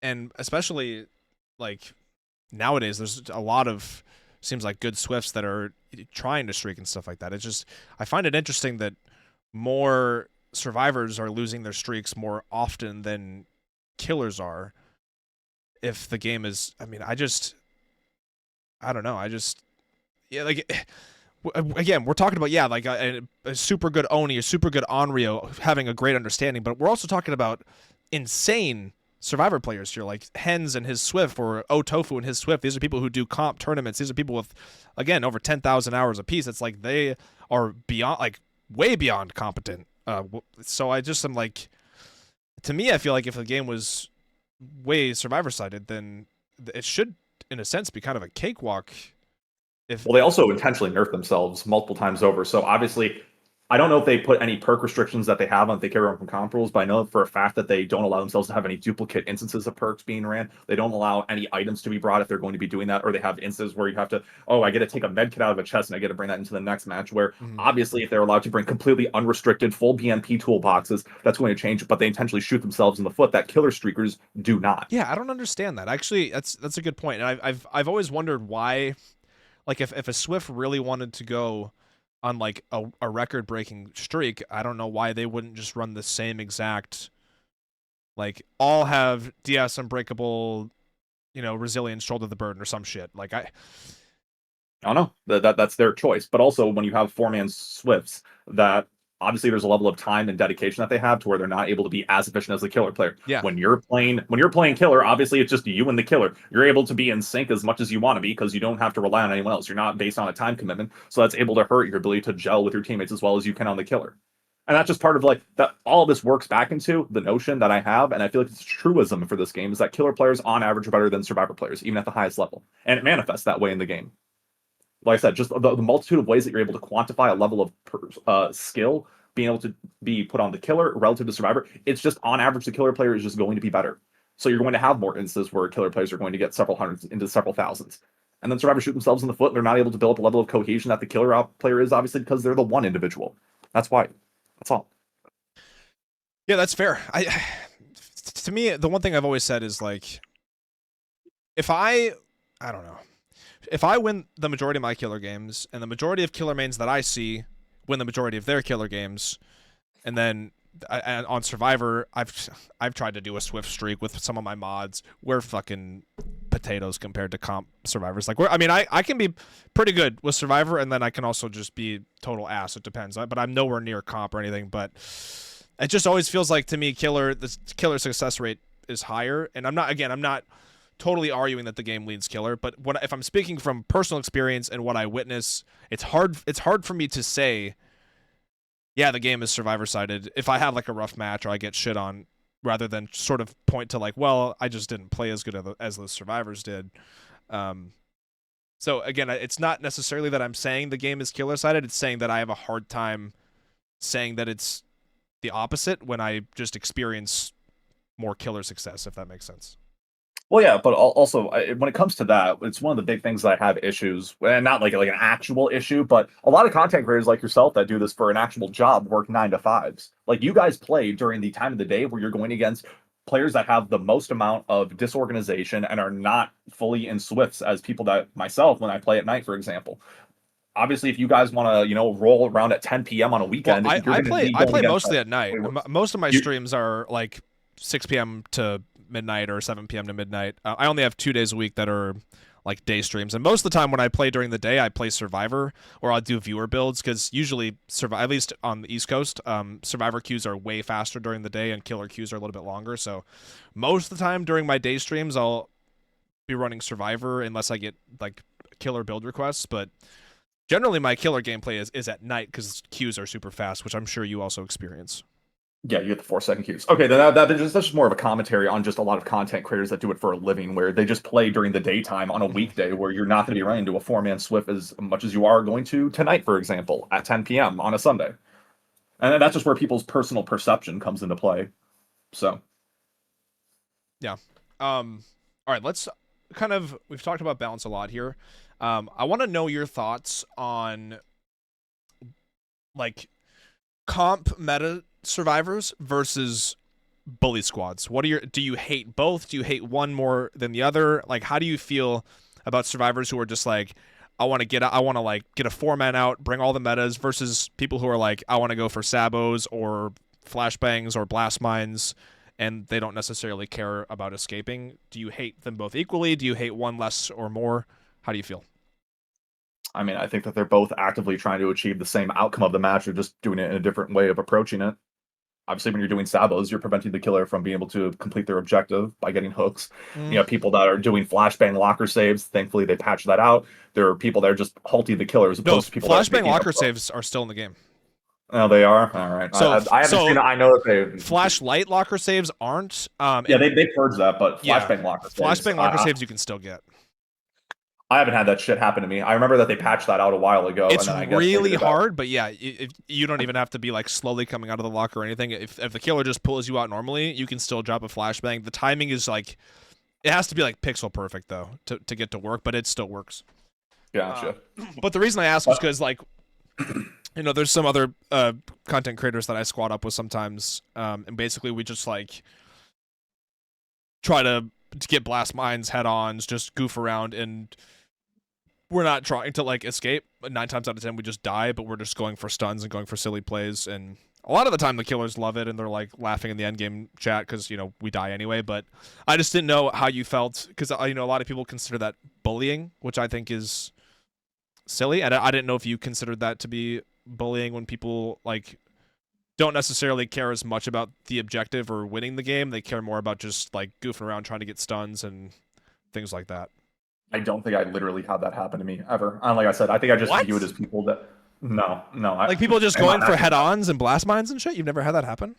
and especially like nowadays, there's a lot of seems like good Swifts that are trying to streak and stuff like that. It's just, I find it interesting that more survivors are losing their streaks more often than killers are. If the game is, I mean, I don't know. Like. Again, we're talking about, like a super good Oni, a super good Onryo having a great understanding, but we're also talking about insane survivor players here, like Hens and his Swift, or Tofu and his Swift. These are people who do comp tournaments. These are people with, again, over 10,000 hours apiece. It's like they are beyond, like way beyond competent. So I just am like, to me, I feel like if the game was way survivor-sided, then it should, in a sense, be kind of a cakewalk. Well, they also intentionally nerf themselves multiple times over. So obviously, I don't know if they put any perk restrictions that they have on if they carry on from comp rules, but I know for a fact that they don't allow themselves to have any duplicate instances of perks being ran. They don't allow any items to be brought if they're going to be doing that, or they have instances where you have to, I get to take a med kit out of a chest and I get to bring that into the next match, where obviously if they're allowed to bring completely unrestricted full BMP toolboxes, that's going to change, but they intentionally shoot themselves in the foot that killer streakers do not. Yeah, I don't understand that. Actually, that's a good point. And I've always wondered why, like if a Swift really wanted to go on like a record-breaking streak, I don't know why they wouldn't just run the same exact, like all have DS Unbreakable, resilience, shoulder the burden or some shit. Like I don't know. That's their choice. But also when you have 4-man Swifts that obviously there's a level of time and dedication that they have to where they're not able to be as efficient as the killer player. Yeah. When you're playing killer, obviously it's just you and the killer. You're able to be in sync as much as you want to be because you don't have to rely on anyone else. You're not based on a time commitment, so that's able to hurt your ability to gel with your teammates as well as you can on the killer. And that's just part of like that. All of this works back into the notion that I have, and I feel like it's a truism for this game is that killer players on average are better than survivor players, even at the highest level, and it manifests that way in the game. Like I said, just the multitude of ways that you're able to quantify a level of skill being able to be put on the killer relative to survivor. It's just on average the killer player is just going to be better. So you're going to have more instances where killer players are going to get several hundreds into several thousands. And then survivors shoot themselves in the foot and they're not able to build up a level of cohesion that the killer player is, obviously because they're the one individual. That's why. That's all. Yeah, that's fair. To me, the one thing I've always said is like, if I don't know, if I win the majority of my killer games and the majority of killer mains that I see win the majority of their killer games, and then on Survivor, I've tried to do a swift streak with some of my mods. We're fucking potatoes compared to comp survivors. Like, I can be pretty good with Survivor, and then I can also just be total ass. It depends, but I'm nowhere near comp or anything. But it just always feels like to me, the killer success rate is higher. And I'm not totally arguing that the game leads killer, but if I'm speaking from personal experience and what I witness, it's hard for me to say, yeah, the game is survivor-sided if I have like a rough match or I get shit on, rather than sort of point to like, well, I just didn't play as good as the survivors did. So again, it's not necessarily that I'm saying the game is killer-sided, it's saying that I have a hard time saying that it's the opposite when I just experience more killer success, if that makes sense. Well, yeah, but also when it comes to that, it's one of the big things that I have issues, and not like an actual issue, but a lot of content creators like yourself that do this for an actual job work 9 to 5s. Like you guys play during the time of the day where you're going against players that have the most amount of disorganization and are not fully in swifts as people that myself when I play at night, for example. Obviously, if you guys want to, roll around at 10 p.m. on a weekend, well, I play mostly at night. Most of my streams are like 6 p.m. to midnight or 7 p.m. to midnight. I only have 2 days a week that are like day streams, and most of the time when I play during the day, I play Survivor or I'll do viewer builds, because usually at least on the East Coast, Survivor queues are way faster during the day and killer queues are a little bit longer. So most of the time during my day streams, I'll be running Survivor unless I get like killer build requests, but generally my killer gameplay is at night because queues are super fast, which I'm sure you also experience. Yeah, you get the 4-second queues. Okay, then that's just more of a commentary on just a lot of content creators that do it for a living, where they just play during the daytime on a weekday, where you're not going to be running into a 4-man swift as much as you are going to tonight, for example, at 10 p.m. on a Sunday. And that's just where people's personal perception comes into play. So, yeah. All right, let's we've talked about balance a lot here. I want to know your thoughts on like comp meta survivors versus bully squads. Do you hate both? Do you hate one more than the other? Like, how do you feel about survivors who are just like, I want to get a 4-man out, bring all the metas, versus people who are like, I want to go for sabos or flashbangs or blast mines, and they don't necessarily care about escaping? Do you hate them both equally? Do you hate one less or more? How do you feel? I mean, I think that they're both actively trying to achieve the same outcome of the match. They're just doing it in a different way of approaching it. Obviously, when you're doing sabos, you're preventing the killer from being able to complete their objective by getting hooks. You know, people that are doing flashbang locker saves, thankfully they patched that out. There are people that are just halting the killer as opposed to people flashbang locker saves are still in the game. Oh, they are? All right. So, I haven't seen it. I know that they... Flashlight locker saves aren't. Yeah, they purged that, but flashbang locker saves... Flashbang locker saves you can still get. I haven't had that shit happen to me. I remember that they patched that out a while ago. It's and then I guess really hard, but yeah, you don't even have to be like slowly coming out of the locker or anything. If the killer just pulls you out normally, you can still drop a flashbang. The timing is like, it has to be like pixel perfect though to get to work, but it still works. Gotcha. But the reason I ask is because like, there's some other content creators that I squad up with sometimes, and basically we just like try to get blast mines, head-ons, just goof around, and we're not trying to like escape. 9 times out of 10 we just die, but we're just going for stuns and going for silly plays, and a lot of the time the killers love it and they're like laughing in the endgame chat because we die anyway. But I just didn't know how you felt, because a lot of people consider that bullying, which I think is silly, and I didn't know if you considered that to be bullying when people like don't necessarily care as much about the objective or winning the game. They care more about just like goofing around trying to get stuns and things like that. I don't think I literally had that happen to me ever. And like I said, I think I just What? view it as people that no. Like people just going for head-ons and blast mines and shit? You've never had that happen?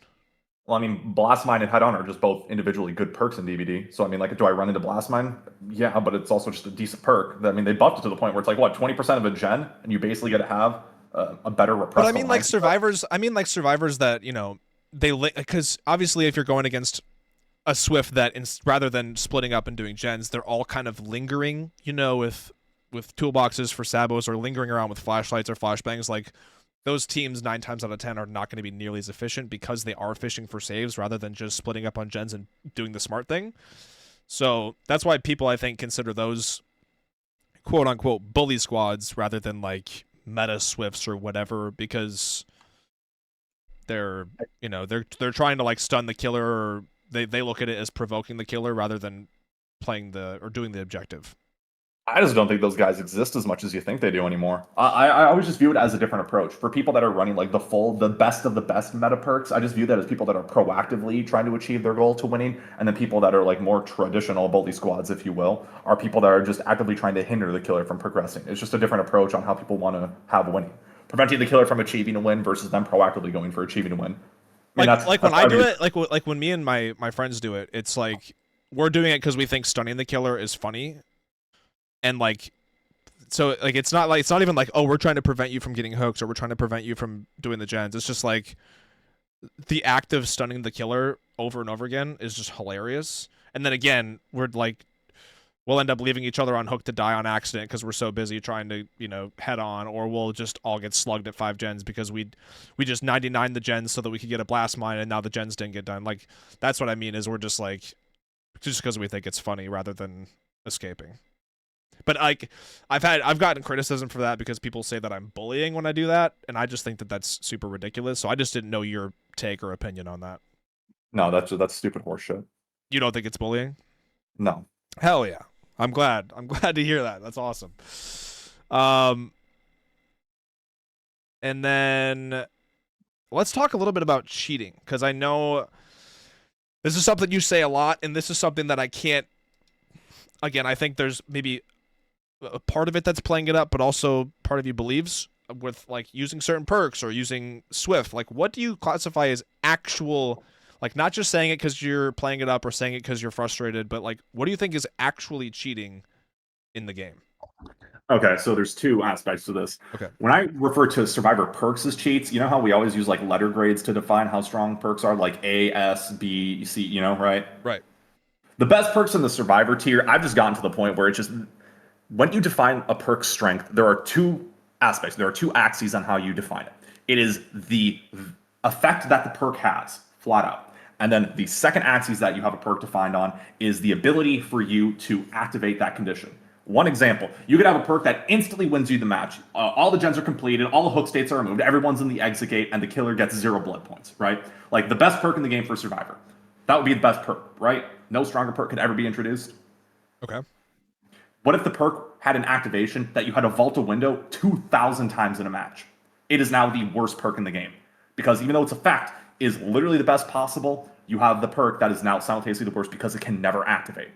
Well, I mean, Blast Mine and Head On are just both individually good perks in DBD. So, I mean, like, do I run into Blast Mine? Yeah, but it's also just a decent perk. I mean, they buffed it to the point where it's like, what, 20% of a gen? And you basically got to have a better repressed. But I mean, like, survivors, that, you know, because obviously if you're going against a Swift that, rather than splitting up and doing gens, they're all kind of lingering, you know, with toolboxes for sabos or lingering around with flashlights or flashbangs, like, those teams 9 times out of 10 are not going to be nearly as efficient because they are fishing for saves rather than just splitting up on gens and doing the smart thing. So that's why people, I think, consider those quote unquote bully squads rather than like meta Swifts or whatever, because they're, you know, they're trying to like stun the killer, or they look at it as provoking the killer rather than playing or doing the objective. I just don't think those guys exist as much as you think they do anymore. I always just view it as a different approach. For people that are running like the best of the best meta perks, I just view that as people that are proactively trying to achieve their goal to winning. And then people that are like more traditional bully squads, if you will, are people that are just actively trying to hinder the killer from progressing. It's just a different approach on how people want to have winning. Preventing the killer from achieving a win versus them proactively going for achieving a win. I mean, like when I do it, like when me and my friends do it, it's like we're doing it because we think stunning the killer is funny. And like, so like it's not even like, oh, we're trying to prevent you from getting hooked or we're trying to prevent you from doing the gens. It's just like the act of stunning the killer over and over again is just hilarious. And then again, we'll end up leaving each other on hook to die on accident because we're so busy trying to, you know, head on, or we'll just all get slugged at 5 gens because we just 99 the gens so that we could get a blast mine, and now the gens didn't get done. Like, that's what I mean, is we're just like, just because we think it's funny rather than escaping. But like, I've gotten criticism for that because people say that I'm bullying when I do that, and I just think that that's super ridiculous. So I just didn't know your take or opinion on that. No, that's stupid horseshit. You don't think it's bullying? No. Hell yeah. I'm glad to hear that. That's awesome. And then let's talk a little bit about cheating, because I know this is something you say a lot, and this is something that I can't. Again, I think there's maybe a part of it that's playing it up, but also part of you believes with like using certain perks or using Swift. Like, what do you classify as actual, like, not just saying it because you're playing it up or saying it because you're frustrated, but like, what do you think is actually cheating in the game? Okay, so there's 2 aspects to this. Okay. When I refer to survivor perks as cheats, you know how we always use like letter grades to define how strong perks are, like A, S, B, C, you know, right? Right. The best perks in the survivor tier, I've just gotten to the point where it's just, when you define a perk's strength, there are 2 aspects. There are 2 axes on how you define it. It is the effect that the perk has, flat out. And then the second axis that you have a perk defined on is the ability for you to activate that condition. One example, you could have a perk that instantly wins you the match. All the gens are completed, all the hook states are removed, everyone's in the exit gate, and the killer gets 0 blood points, right? Like the best perk in the game for survivor. That would be the best perk, right? No stronger perk could ever be introduced. Okay. What if the perk had an activation that you had to vault a window 2,000 times in a match? It is now the worst perk in the game. Because even though its effect is literally the best possible, you have the perk that is now simultaneously the worst because it can never activate.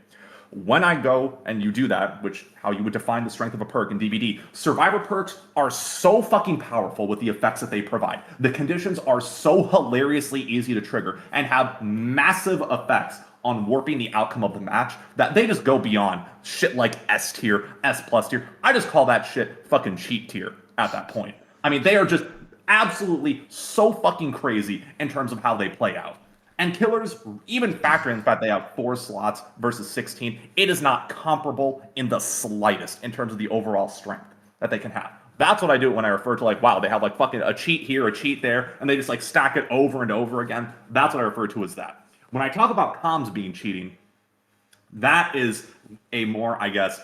When I go and you do that, which how you would define the strength of a perk in DBD, survivor perks are so fucking powerful with the effects that they provide. The conditions are so hilariously easy to trigger and have massive effects on warping the outcome of the match that they just go beyond shit like S tier, S plus tier. I just call that shit fucking cheat tier at that point. I mean, they are just absolutely so fucking crazy in terms of how they play out. And killers, even factoring the fact they have 4 slots versus 16, it is not comparable in the slightest in terms of the overall strength that they can have. That's what I do when I refer to like, wow, they have like fucking a cheat here, a cheat there, and they just like stack it over and over again. That's what I refer to as that. When I talk about comms being cheating, that is a more, I guess,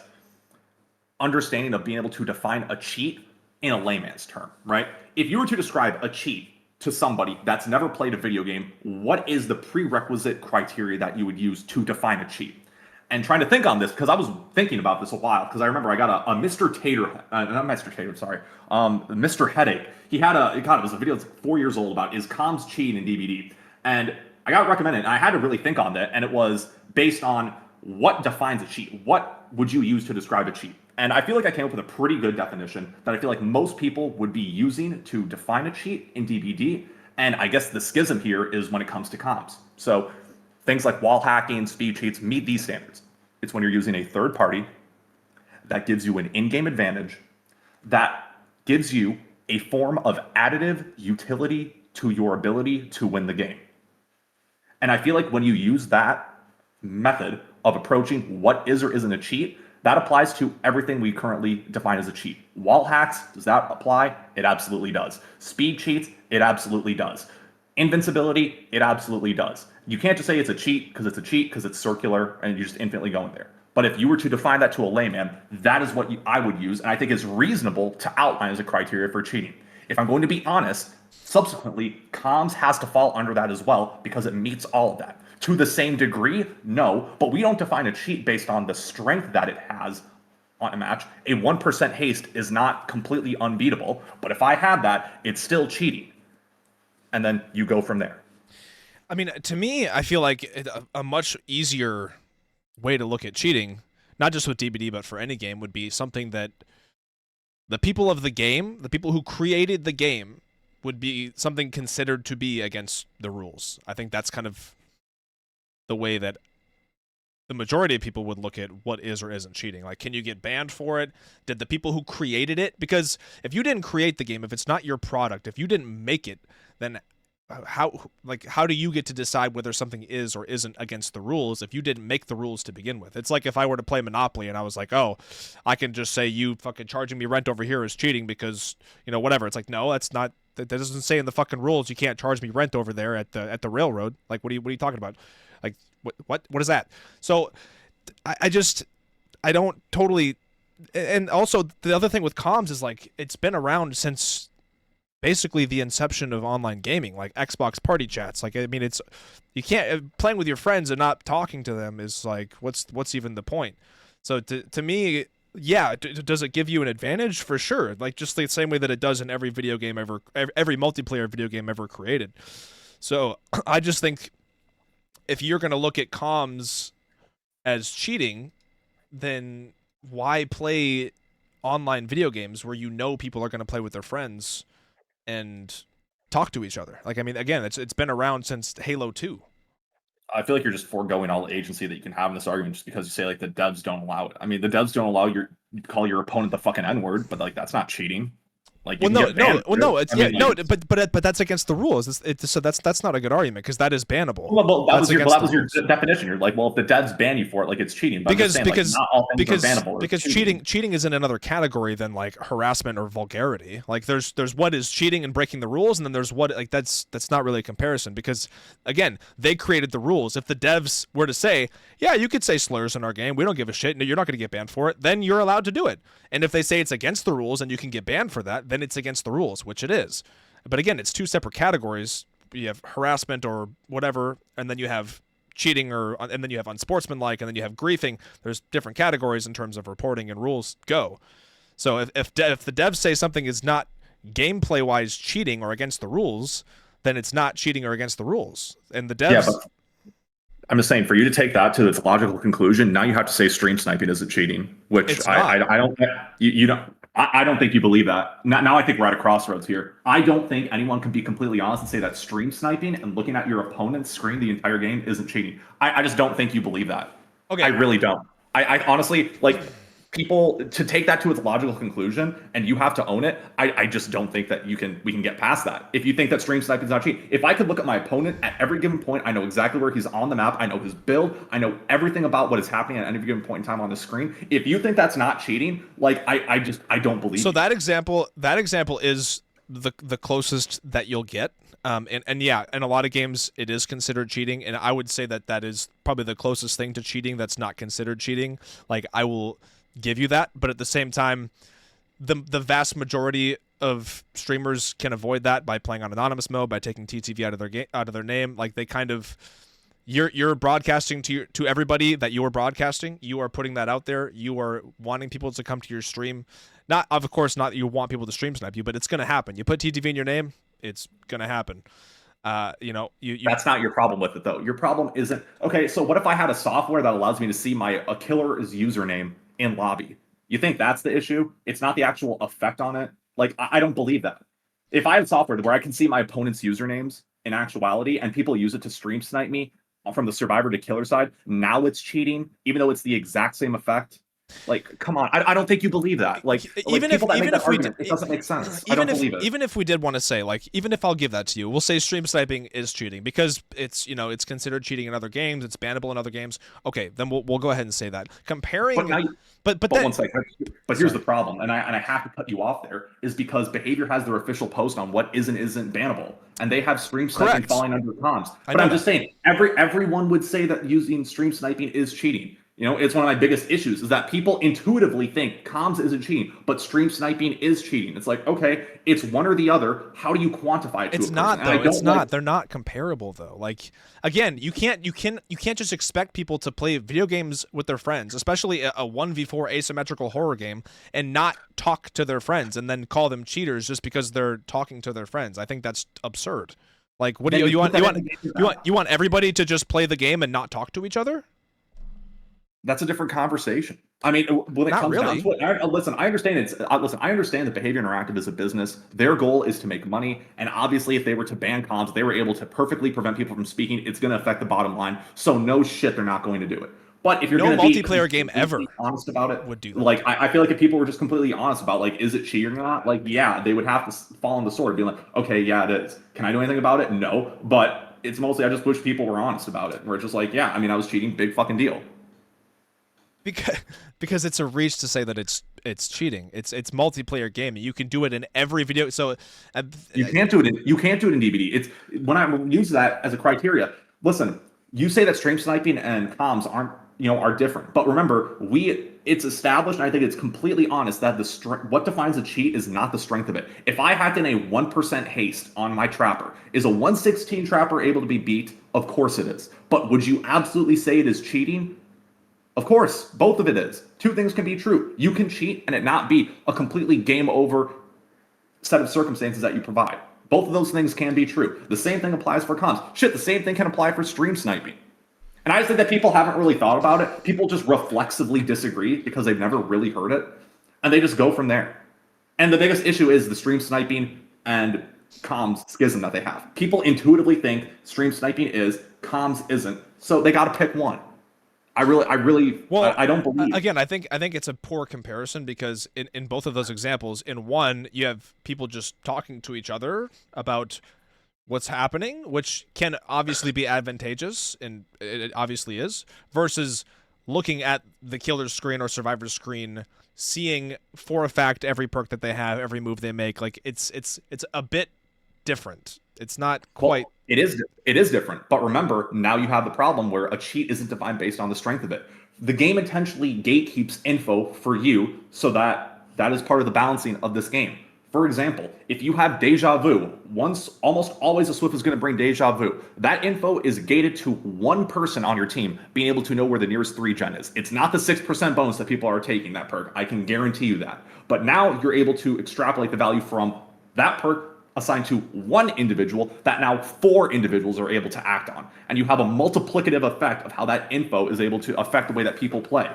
understanding of being able to define a cheat in a layman's term, right? If you were to describe a cheat to somebody that's never played a video game, what is the prerequisite criteria that you would use to define a cheat? and trying to think on this because I was thinking about this a while because I remember I got a Mr. Tater, not Mr. Tater, sorry, Mr. Headache. He had it was a video that's 4 years old about is comms cheating in DBD, and I got recommended. And I had to really think on that, and it was based on what defines a cheat. What would you use to describe a cheat? And I feel like I came up with a pretty good definition that I feel like most people would be using to define a cheat in DBD. And I guess the schism here is when it comes to comms. So things like wall hacking, speed cheats meet these standards. It's when you're using a third party that gives you an in-game advantage, that gives you a form of additive utility to your ability to win the game. And I feel like when you use that method of approaching what is or isn't a cheat, that applies to everything we currently define as a cheat. Wall hacks, does that apply? It absolutely does. Speed cheats, it absolutely does. Invincibility, it absolutely does. You can't just say it's a cheat because it's circular and you're just infinitely going there. But if you were to define that to a layman, that is what I would use, and I think is reasonable to outline as a criteria for cheating. If I'm going to be honest, subsequently, comms has to fall under that as well because it meets all of that. To the same degree, no, but we don't define a cheat based on the strength that it has on a match. A 1% haste is not completely unbeatable, but if I had that, it's still cheating. And then you go from there. I mean, to me, I feel like a much easier way to look at cheating, not just with DBD, but for any game, would be something that the people of the game, the people who created the game, would be something considered to be against the rules. I think that's kind of the way that the majority of people would look at what is or isn't cheating. Like, can you get banned for it? Did the people who created it? Because if you didn't create the game, if it's not your product, if you didn't make it, then how do you get to decide whether something is or isn't against the rules if you didn't make the rules to begin with? It's like if I were to play Monopoly and I was like, oh, I can just say you fucking charging me rent over here is cheating because, you know, whatever. It's like, no, that's not, that doesn't say in the fucking rules you can't charge me rent over there at the railroad. Like, what are you talking about? Like, what is that? So I don't totally. And also the other thing with comms is, like, it's been around since basically the inception of online gaming, like Xbox party chats. Like, I mean, it's, you can't, playing with your friends and not talking to them is like, what's even the point? So to me, yeah, does it give you an advantage? For sure. Like, just the same way that it does in every video game ever, every multiplayer video game ever created. So I just think if you're going to look at comms as cheating, then why play online video games where you know people are going to play with their friends and talk to each other? Like, I mean, again, it's been around since Halo 2. I feel like you're just foregoing all the agency that you can have in this argument just because you say, like, the devs don't allow it. I mean, the devs don't allow you call your opponent the fucking N-word, but, like, that's not cheating. Like, but that's against the rules. So that's not a good argument because that is bannable. Well, that was your definition. You're like, well, if the devs ban you for it, like, it's cheating. But because not all things are bannable. Because cheating is in another category than, like, harassment or vulgarity. Like, there's what is cheating and breaking the rules, and then there's what, like, that's not really a comparison because, again, they created the rules. If the devs were to say, yeah, you could say slurs in our game, we don't give a shit, no, you're not going to get banned for it, then you're allowed to do it. And if they say it's against the rules and you can get banned for that, then it's against the rules, which it is. But again, it's two separate categories. You have harassment or whatever, and then you have cheating, and then you have unsportsmanlike, and then you have griefing. There's different categories in terms of reporting and rules go. So if the devs say something is not gameplay-wise cheating or against the rules, then it's not cheating or against the rules. And the devs... Yeah, but I'm just saying, for you to take that to its logical conclusion, now you have to say stream sniping isn't cheating, which I don't... You don't... I don't think you believe that. Now I think we're at a crossroads here. I don't think anyone can be completely honest and say that stream sniping and looking at your opponent's screen the entire game isn't cheating. I just don't think you believe that. Okay. I really don't. I honestly, like, people, to take that to its logical conclusion and you have to own it, I just don't think that we can get past that. If you think that stream sniping is not cheating, if I could look at my opponent at every given point, I know exactly where he's on the map, I know his build, I know everything about what is happening at any given point in time on the screen. If you think that's not cheating, like, I don't believe so you. That example is the closest that you'll get. And yeah, in a lot of games it is considered cheating, and I would say that is probably the closest thing to cheating that's not considered cheating. Like, I will give you that, but at the same time, the vast majority of streamers can avoid that by playing on anonymous mode, by taking TTV out of their name. Like, they kind of, You're broadcasting to everybody that you are broadcasting. You are putting that out there. You are wanting people to come to your stream. Not, of course, not that you want people to stream snipe you, but it's gonna happen. You put TTV in your name, it's gonna happen. You That's not your problem with it, though. Your problem isn't okay. So what if I had a software that allows me to see a killer's username in lobby? You think that's the issue? It's not the actual effect on it. Like I don't believe that. If I had software where I can see my opponent's usernames in actuality, and people use it to stream snipe me from the survivor to killer side, now it's cheating, even though it's the exact same effect. Like, come on, I don't think you believe that. Like, even people that make that argument, it it doesn't make sense. I don't believe it. Even if we did want to say, like, even if I'll give that to you, we'll say stream sniping is cheating because it's it's considered cheating in other games, it's bannable in other games. Okay, then we'll go ahead and say that. Comparing, but then, one second. But here's the problem, and I have to cut you off there, is because Behavior has their official post on what is and isn't bannable, and they have stream sniping falling under comms. But I'm just saying, everyone would say that using stream sniping is cheating. It's one of my biggest issues is that people intuitively think comms isn't cheating, but stream sniping is cheating. It's like, okay, it's one or the other. How do you quantify it? It's not though. It's not. They're not comparable though. Like again, you can't just expect people to play video games with their friends, especially a 1v4 asymmetrical horror game, and not talk to their friends and then call them cheaters just because they're talking to their friends. I think that's absurd. Like, what do you want everybody to just play the game and not talk to each other? That's a different conversation. I mean, when it comes down to it, listen, I understand I understand that Behavior Interactive is a business. Their goal is to make money, and obviously, if they were to ban comms, they were able to perfectly prevent people from speaking. It's going to affect the bottom line. So no shit, they're not going to do it. But if you're going to be multiplayer game ever honest about it, would do that. Like I feel like if people were just completely honest about like, is it cheating or not? Like, yeah, they would have to fall on the sword, be like, okay, yeah, it is. Can I do anything about it? No, but it's mostly I just wish people were honest about it. We're just like, yeah, I mean, I was cheating, big fucking deal. Because it's a reach to say that it's cheating. It's multiplayer gaming. You can do it in every video. So you can't do it in DBD. It's when I use that as a criteria. Listen, you say that stream sniping and comms are different, but remember, it's established, and I think it's completely honest that what defines a cheat is not the strength of it. If I hacked in a 1% haste on my trapper, is a 116 trapper able to be beat? Of course it is. But would you absolutely say it is cheating? Of course, both of it is. Two things can be true. You can cheat and it not be a completely game over set of circumstances that you provide. Both of those things can be true. The same thing applies for comms. Shit, the same thing can apply for stream sniping. And I just think that people haven't really thought about it. People just reflexively disagree because they've never really heard it. And they just go from there. And the biggest issue is the stream sniping and comms schism that they have. People intuitively think stream sniping is, comms isn't. So they got to pick one. I don't believe. Again, I think it's a poor comparison because in both of those examples, in one you have people just talking to each other about what's happening, which can obviously be advantageous, and it obviously is, versus looking at the killer's screen or survivor's screen, seeing for a fact every perk that they have, every move they make. Like it's a bit different. It's not quite. Well, it is different. But remember, now you have the problem where a cheat isn't defined based on the strength of it. The game intentionally gatekeeps info for you so that is part of the balancing of this game. For example, if you have deja vu, almost always a Swift is going to bring deja vu. That info is gated to one person on your team being able to know where the nearest 3-gen is. It's not the 6% bonus that people are taking that perk. I can guarantee you that. But now you're able to extrapolate the value from that perk assigned to one individual that now 4 individuals are able to act on. And you have a multiplicative effect of how that info is able to affect the way that people play.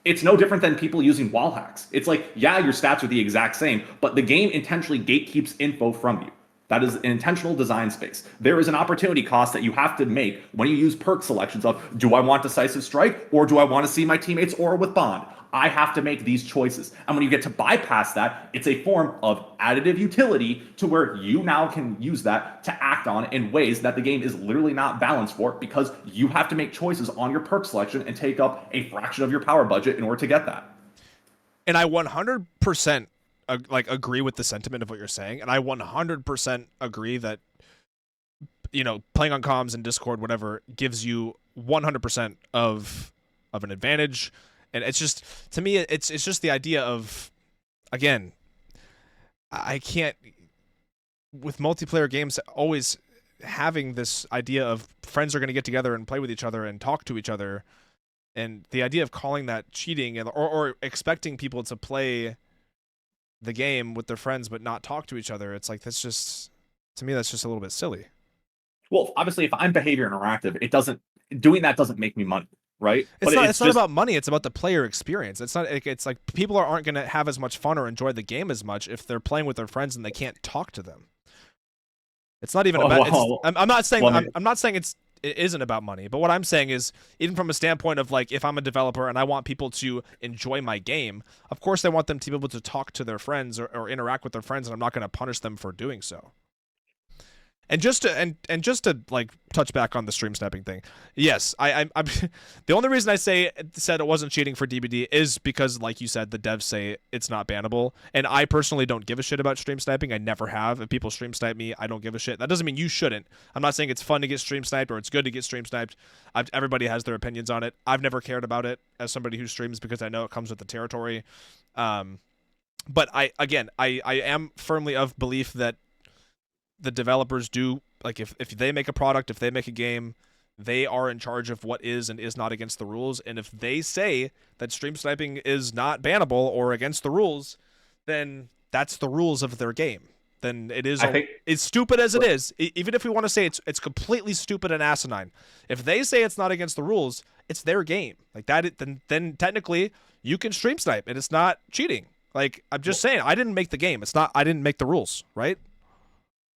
It's no different than people using wall hacks. It's like, yeah, your stats are the exact same, but the game intentionally gatekeeps info from you. That is an intentional design space. There is an opportunity cost that you have to make when you use perk selections of, do I want Decisive Strike or do I want to see my teammates aura with Bond? I have to make these choices. And when you get to bypass that, it's a form of additive utility to where you now can use that to act on in ways that the game is literally not balanced for, because you have to make choices on your perk selection and take up a fraction of your power budget in order to get that. And I 100% agree with the sentiment of what you're saying. And I 100% agree that, playing on comms and Discord, whatever, gives you 100% of an advantage. And it's just, to me, it's just the idea of, again, I can't, with multiplayer games, always, having this idea of friends are going to get together and play with each other and talk to each other, and the idea of calling that cheating or expecting people to play the game with their friends but not talk to each other, it's like, that's just, to me, that's just a little bit silly. Well, obviously, if I'm behavior interactive, doing that doesn't make me money, right? It's not about money. It's about the player experience. It's not. It's like people aren't going to have as much fun or enjoy the game as much if they're playing with their friends and they can't talk to them. It's not even about. I'm not saying. I'm not saying it isn't about money. But what I'm saying is, even from a standpoint of like, if I'm a developer and I want people to enjoy my game, of course I want them to be able to talk to their friends or interact with their friends, and I'm not going to punish them for doing so. And just to like touch back on the stream sniping thing, yes, I'm the only reason I said it wasn't cheating for DBD is because, like you said, the devs say it's not bannable, and I personally don't give a shit about stream sniping. I never have. If people stream snipe me, I don't give a shit. That doesn't mean you shouldn't. I'm not saying it's fun to get stream sniped or it's good to get stream sniped. Everybody has their opinions on it. I've never cared about it as somebody who streams because I know it comes with the territory. But I am firmly of belief that the developers do, like, if they make a product, if they make a game, they are in charge of what is and is not against the rules. And if they say that stream sniping is not bannable or against the rules, then that's the rules of their game. Then it is, as stupid as it is, even if we want to say it's completely stupid and asinine, if they say it's not against the rules, it's their game. Like that, then technically you can stream snipe and it's not cheating. Like, I'm just saying, I didn't make the game. I didn't make the rules, right?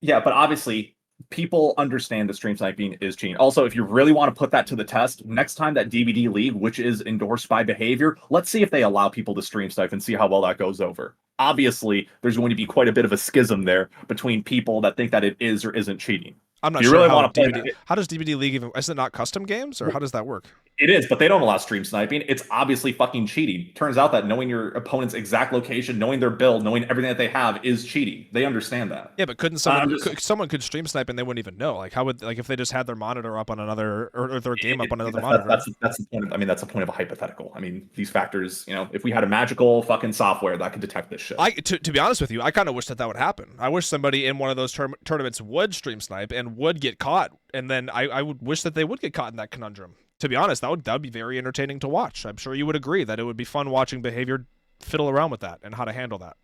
Yeah, but obviously people understand that stream sniping is cheating. Also, if you really want to put that to the test, next time that DBD league, which is endorsed by behavior, let's see if they allow people to stream snipe and see how well that goes over. Obviously, there's going to be quite a bit of a schism there between people that think that it is or isn't cheating. I'm not sure how does DBD League even, is it not custom games, or how does that work? It is, but they don't allow stream sniping. It's obviously fucking cheating. Turns out that knowing your opponent's exact location, knowing their build, knowing everything that they have is cheating. They understand that. Yeah, but couldn't someone could stream snipe and they wouldn't even know? Like, how would, like, if they just had their monitor up on another, or their game up on another monitor? That's the point of, I mean, that's the point of a hypothetical. I mean, these factors, if we had a magical fucking software that could detect this shit. To be honest with you, I kind of wish that would happen. I wish somebody in one of those tournaments would stream snipe and would get caught, and then I would wish that they would get caught in that conundrum. To be honest, that would be very entertaining to watch. I'm sure you would agree that it would be fun watching behavior fiddle around with that and how to handle that.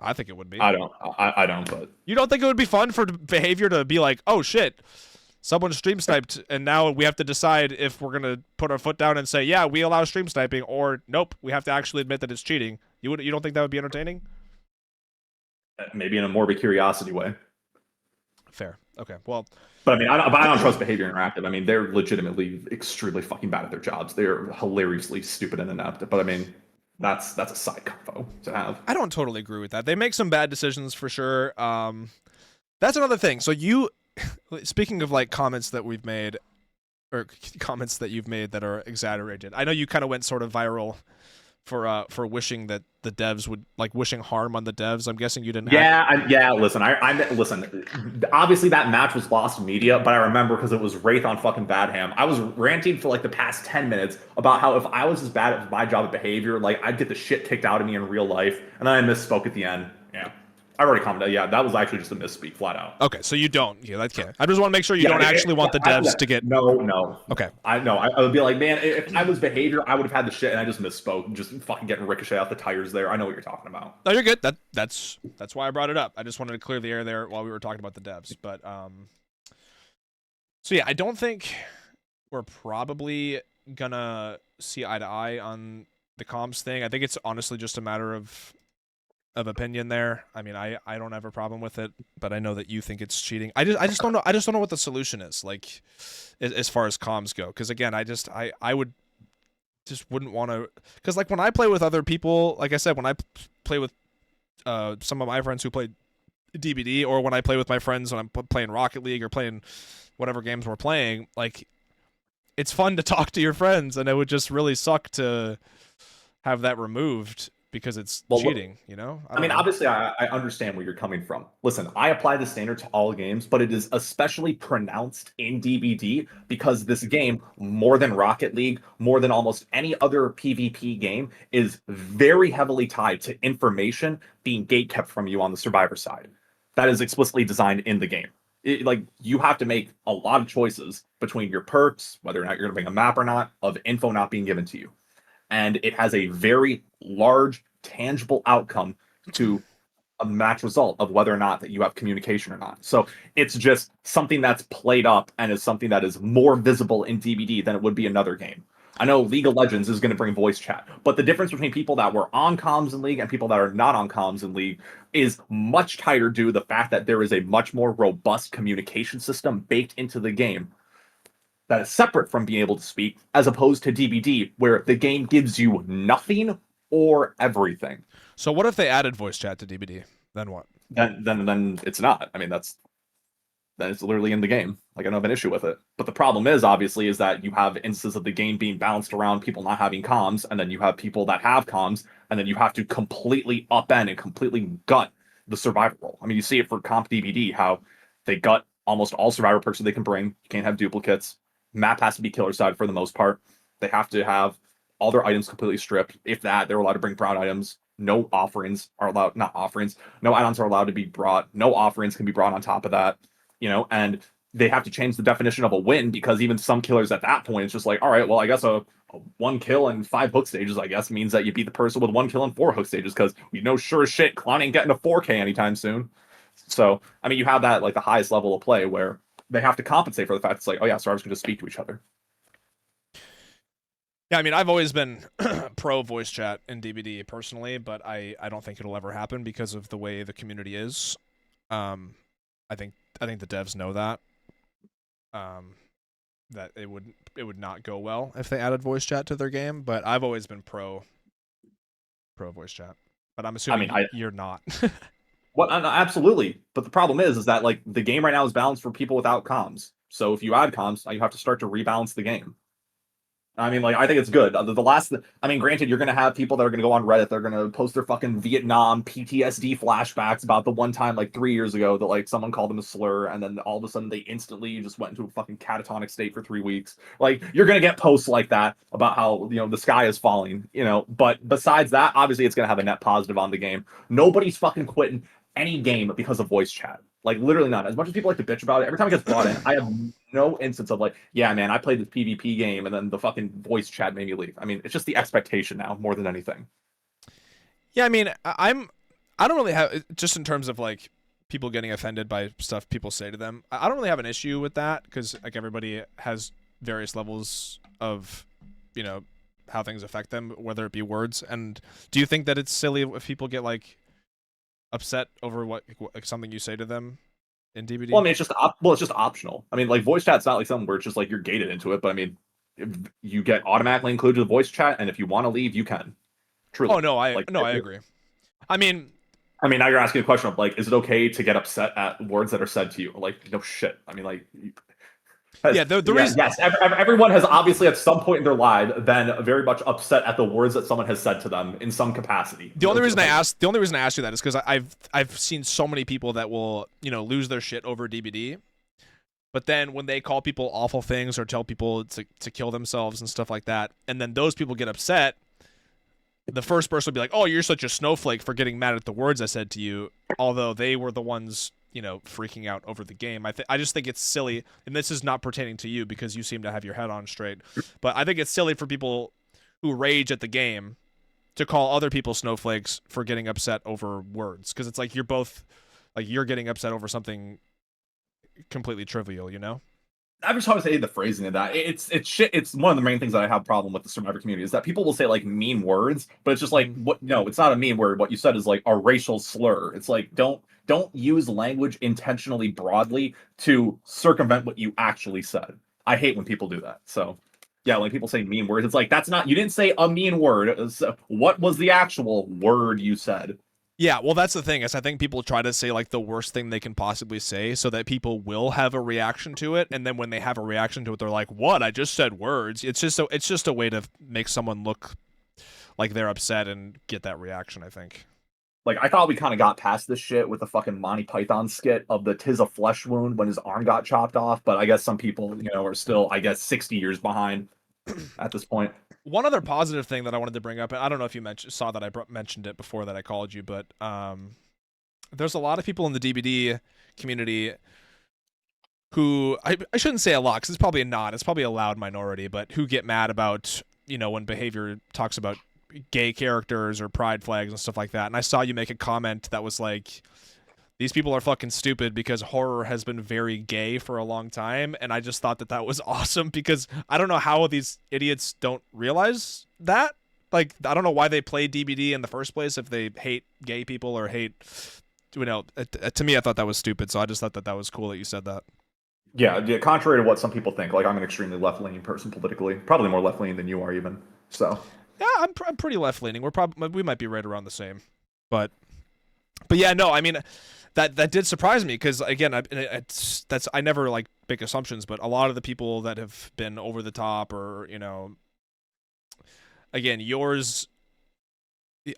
I think it would be. I don't, but you don't think it would be fun for behavior to be like, oh shit, someone stream sniped, and now we have to decide if we're gonna put our foot down and say, yeah, we allow stream sniping, or nope, we have to actually admit that it's cheating. You don't think that would be entertaining? Maybe in a morbid curiosity way. Fair. Okay. Well. But I mean, I don't trust Behavior Interactive. I mean, they're legitimately extremely fucking bad at their jobs. They're hilariously stupid and inept. But I mean, that's a side convo to have. I don't totally agree with that. They make some bad decisions for sure. That's another thing. So speaking of like comments that we've made, or comments that you've made that are exaggerated, I know you kind of went sort of viral for wishing that the devs would, like, wishing harm on the devs. I'm guessing you didn't. Listen, listen. Obviously, that match was lost media, but I remember because it was Wraith on fucking Badham. I was ranting for like the past 10 minutes about how if I was as bad at my job at behavior, like I'd get the shit kicked out of me in real life, and then I misspoke at the end. Yeah. I already commented. Yeah, that was actually just a misspeak, flat out. Okay, so you don't. Yeah, that's okay. I just want to make sure you don't actually want the devs to get. No. Okay. I would be like, man, if I was behavior, I would have had the shit, and I just misspoke, just fucking getting ricochet off the tires there. I know what you're talking about. No, you're good. That's why I brought it up. I just wanted to clear the air there while we were talking about the devs. But so yeah, I don't think we're probably gonna see eye to eye on the comms thing. I think it's honestly just a matter of opinion there. I mean, I don't have a problem with it, but I know that you think it's cheating. I just don't know. I just don't know what the solution is, like, as far as comms go. Because again, I would just wouldn't want to. Because like when I play with other people, like I said, when I play with some of my friends who play DBD, or when I play with my friends when I'm playing Rocket League or playing whatever games we're playing, like, it's fun to talk to your friends, and it would just really suck to have that removed because it's cheating, you know? I mean, obviously, I understand where you're coming from. Listen, I apply the standard to all games, but it is especially pronounced in DBD because this game, more than Rocket League, more than almost any other PvP game, is very heavily tied to information being gatekept from you on the survivor side. that is explicitly designed in the game. Like, you have to make a lot of choices between your perks, whether or not you're going to bring a map or not, of info not being given to you. And it has a very large, tangible outcome to a match result of whether or not that you have communication or not. So it's just something that's played up and is something that is more visible in DBD than it would be another game. I know League of Legends is going to bring voice chat, but the difference between people that were on comms in League and people that are not on comms in League is much tighter due to the fact that there is a much more robust communication system baked into the game that is separate from being able to speak, as opposed to DBD, where the game gives you nothing or everything. So what if they added voice chat to DBD? Then what? Then it's not. I mean, then it's literally in the game. Like, I don't have an issue with it. But the problem is, obviously, is that you have instances of the game being bounced around, people not having comms, and then you have people that have comms, and then you have to completely upend and completely gut the survivor role. I mean, you see it for Comp DBD, how they gut almost all survivor perks that they can bring. You can't have duplicates. Map has to be killer side for the most part. They have to have all their items completely stripped. If that, they're allowed to bring brown items. No offerings are allowed, not offerings. No add-ons are allowed to be brought. No offerings can be brought on top of that, and they have to change the definition of a win, because even some killers at that point, it's just like, all right, well, I guess a 1 kill and 5 hook stages, I guess, means that you beat the person with 1 kill and 4 hook stages, because we know sure as shit Clown ain't getting a 4K anytime soon. So, I mean, you have that, like, the highest level of play where they have to compensate for the fact it's like, oh yeah, survivors can just speak to each other. Yeah, I mean, I've always been pro voice chat in DBD personally, but I don't think it'll ever happen because of the way the community is. I think the devs know that. That it would not go well if they added voice chat to their game, but I've always been pro voice chat. But I'm assuming you're not. Well, absolutely. But the problem is that, like, the game right now is balanced for people without comms. So if you add comms, you have to start to rebalance the game. I mean, like, I think it's good. I mean, granted, you're going to have people that are going to go on Reddit. They're going to post their fucking Vietnam PTSD flashbacks about the one time, like, 3 years ago that, like, someone called them a slur, and then all of a sudden they instantly just went into a fucking catatonic state for 3 weeks. Like, you're going to get posts like that about how, the sky is falling, But besides that, obviously, it's going to have a net positive on the game. Nobody's fucking quitting any game because of voice chat. Like, literally not. As much as people like to bitch about it, every time it gets brought in, I have no instance of, like, yeah, man, I played this PvP game and then the fucking voice chat made me leave. I mean, it's just the expectation now more than anything. Yeah, I mean, I don't really have, just in terms of, like, people getting offended by stuff people say to them, I don't really have an issue with that, because, like, everybody has various levels of, how things affect them, whether it be words. And do you think that it's silly if people get, like, upset over what something you say to them in DBD? Well, I mean, it's just optional. I mean, like, voice chat's not like something where it's just like you're gated into it, but I mean, if you get automatically included in voice chat, and if you want to leave, you can. Truly. Oh no, I agree. I mean, now you're asking a question of, like, is it okay to get upset at words that are said to you? Like, no shit. I mean, like, yeah, the reason, yes, everyone has obviously at some point in their life been very much upset at the words that someone has said to them in some capacity. The only reason I asked you that is because I've seen so many people that will lose their shit over DBD, but then when they call people awful things or tell people to kill themselves and stuff like that, and then those people get upset, the first person will be like, "Oh, you're such a snowflake for getting mad at the words I said to you," although they were the ones freaking out over the game. I just think it's silly, and this is not pertaining to you because you seem to have your head on straight, but I think it's silly for people who rage at the game to call other people snowflakes for getting upset over words, because it's like you're both, like, you're getting upset over something completely trivial, I just always say the phrasing of that. It's shit. It's one of the main things that I have problem with the survivor community is that people will say, like, mean words, but it's just like, what? No, it's not a mean word. What you said is, like, a racial slur. It's like, don't use language intentionally broadly to circumvent what you actually said. I hate when people do that. So yeah, when people say mean words, it's like, that's not, you didn't say a mean word. What was the actual word you said? Yeah, well, that's the thing, is I think people try to say, like, the worst thing they can possibly say so that people will have a reaction to it, and then when they have a reaction to it, they're like, what? I just said words. It's just a way to make someone look like they're upset and get that reaction, I think. Like, I thought we kind of got past this shit with the fucking Monty Python skit of the "'Tis a flesh wound" when his arm got chopped off, but I guess some people, are still, I guess, 60 years behind at this point. One other positive thing that I wanted to bring up, and I don't know if you saw that I mentioned it before that I called you, but there's a lot of people in the DBD community who I shouldn't say a lot because it's probably not. It's probably a loud minority, but who get mad about, when behavior talks about gay characters or pride flags and stuff like that. And I saw you make a comment that was like, these people are fucking stupid because horror has been very gay for a long time. And I just thought that was awesome because I don't know how these idiots don't realize that. Like, I don't know why they play DBD in the first place if they hate gay people or hate, to me, I thought that was stupid. So I just thought that was cool that you said that. Yeah, contrary to what some people think, like I'm an extremely left-leaning person politically, probably more left-leaning than you are even. So yeah, I'm pretty left-leaning. We might be right around the same, but yeah, no, I mean that did surprise me because again, I never like big assumptions, but a lot of the people that have been over the top or again, yours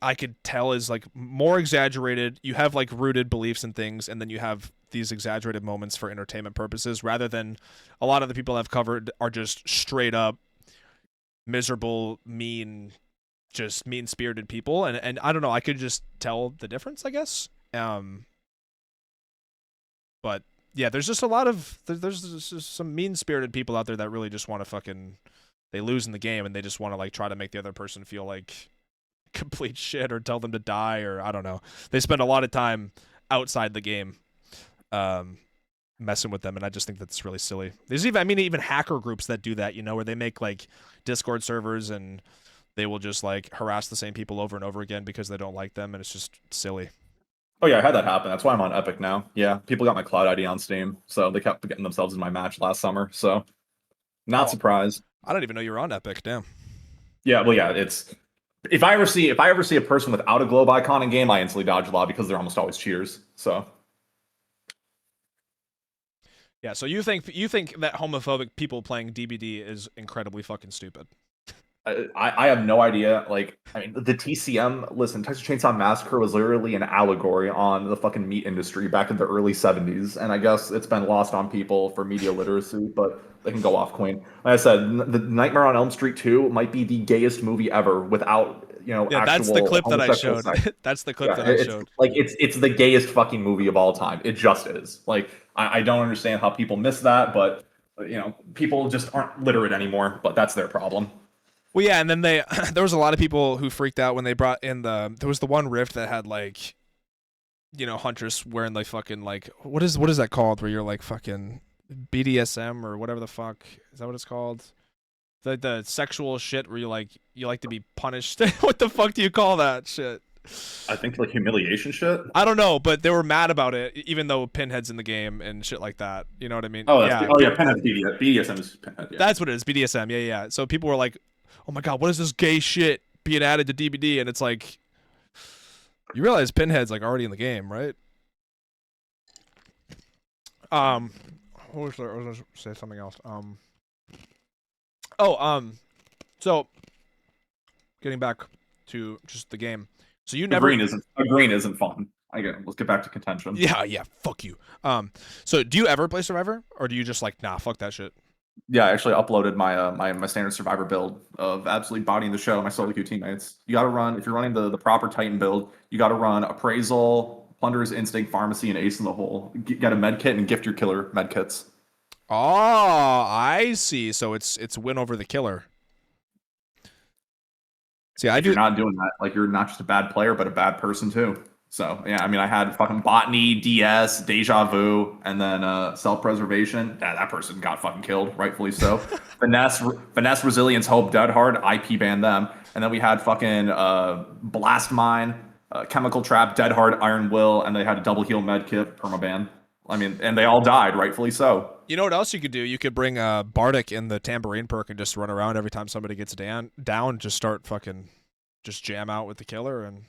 I could tell is like more exaggerated. You have like rooted beliefs and things, and then you have these exaggerated moments for entertainment purposes, rather than a lot of the people I've covered are just straight up miserable, just mean-spirited people. And I don't know, I could just tell the difference, I guess. But yeah, there's just a lot of there's just some mean-spirited people out there that really just want to they lose in the game and they just want to like try to make the other person feel like complete shit or tell them to die, or I don't know. They spend a lot of time outside the game messing with them, and I just think that's really silly. There's even hacker groups that do that, where they make like Discord servers and they will just like harass the same people over and over again because they don't like them, and it's just silly. Oh yeah, I had that happen. That's why I'm on Epic now. Yeah, people got my cloud ID on Steam, so they kept getting themselves in my match last summer. So not surprised. I don't even know you were on Epic. Damn. Yeah, well, yeah, it's if I ever see a person without a globe icon in game, I instantly dodge lobby because they're almost always cheaters. So yeah, so you think that homophobic people playing DBD is incredibly fucking stupid? I have no idea. Like, I mean, the TCM, listen, Texas Chainsaw Massacre was literally an allegory on the fucking meat industry back in the early 70s. And I guess it's been lost on people for media literacy, but they can go off, Queen. Like I said, the Nightmare on Elm Street 2 might be the gayest movie ever without, yeah, actual that's the clip that I showed. That's the clip that I showed. Like, it's the gayest fucking movie of all time. It just is. Like, I don't understand how people miss that, but, people just aren't literate anymore, but that's their problem. Well, yeah, and then there was a lot of people who freaked out when they brought in there was the one rift that had like, Huntress wearing like fucking like, what is that called where you're like fucking BDSM or whatever the fuck, is that what it's called? The sexual shit where you like to be punished. What the fuck do you call that shit? I think like humiliation shit. I don't know, but they were mad about it, even though Pinhead's in the game and shit like that. You know what I mean? Oh yeah, Pinhead's BDSM is Pinhead. Yeah. That's what it is, BDSM. Yeah. So people were like, oh my god, what is this gay shit being added to DBD? And it's like, you realize Pinhead's like already in the game, right? What was there? I was gonna say something else. So getting back to just the game. So you never green isn't fun. Let's get back to contention. Yeah, fuck you. So do you ever play Survivor, or do you just like, nah, fuck that shit? Yeah, I actually uploaded my my standard Survivor build of absolutely bodying the show. My solo queue teammates. You got to run if you're running the proper Titan build. You got to run Appraisal, Plunder's Instinct, Pharmacy, and Ace in the Hole. Get a med kit and gift your killer med kits. Oh, I see. So it's win over the killer. See, You're not doing that. Like, you're not just a bad player, but a bad person too. So yeah, I mean, I had fucking Botany, DS, Deja Vu, and then Self-Preservation. That person got fucking killed, rightfully so. Finesse, Resilience, Hope, Dead Hard, IP banned them. And then we had fucking Blast Mine, Chemical Trap, Dead Hard, Iron Will, and they had a double heal med kit, permaban. I mean, and they all died, rightfully so. You know what else you could do? You could bring Bardic in the Tambourine perk and just run around every time somebody gets down, just start fucking, just jam out with the killer and.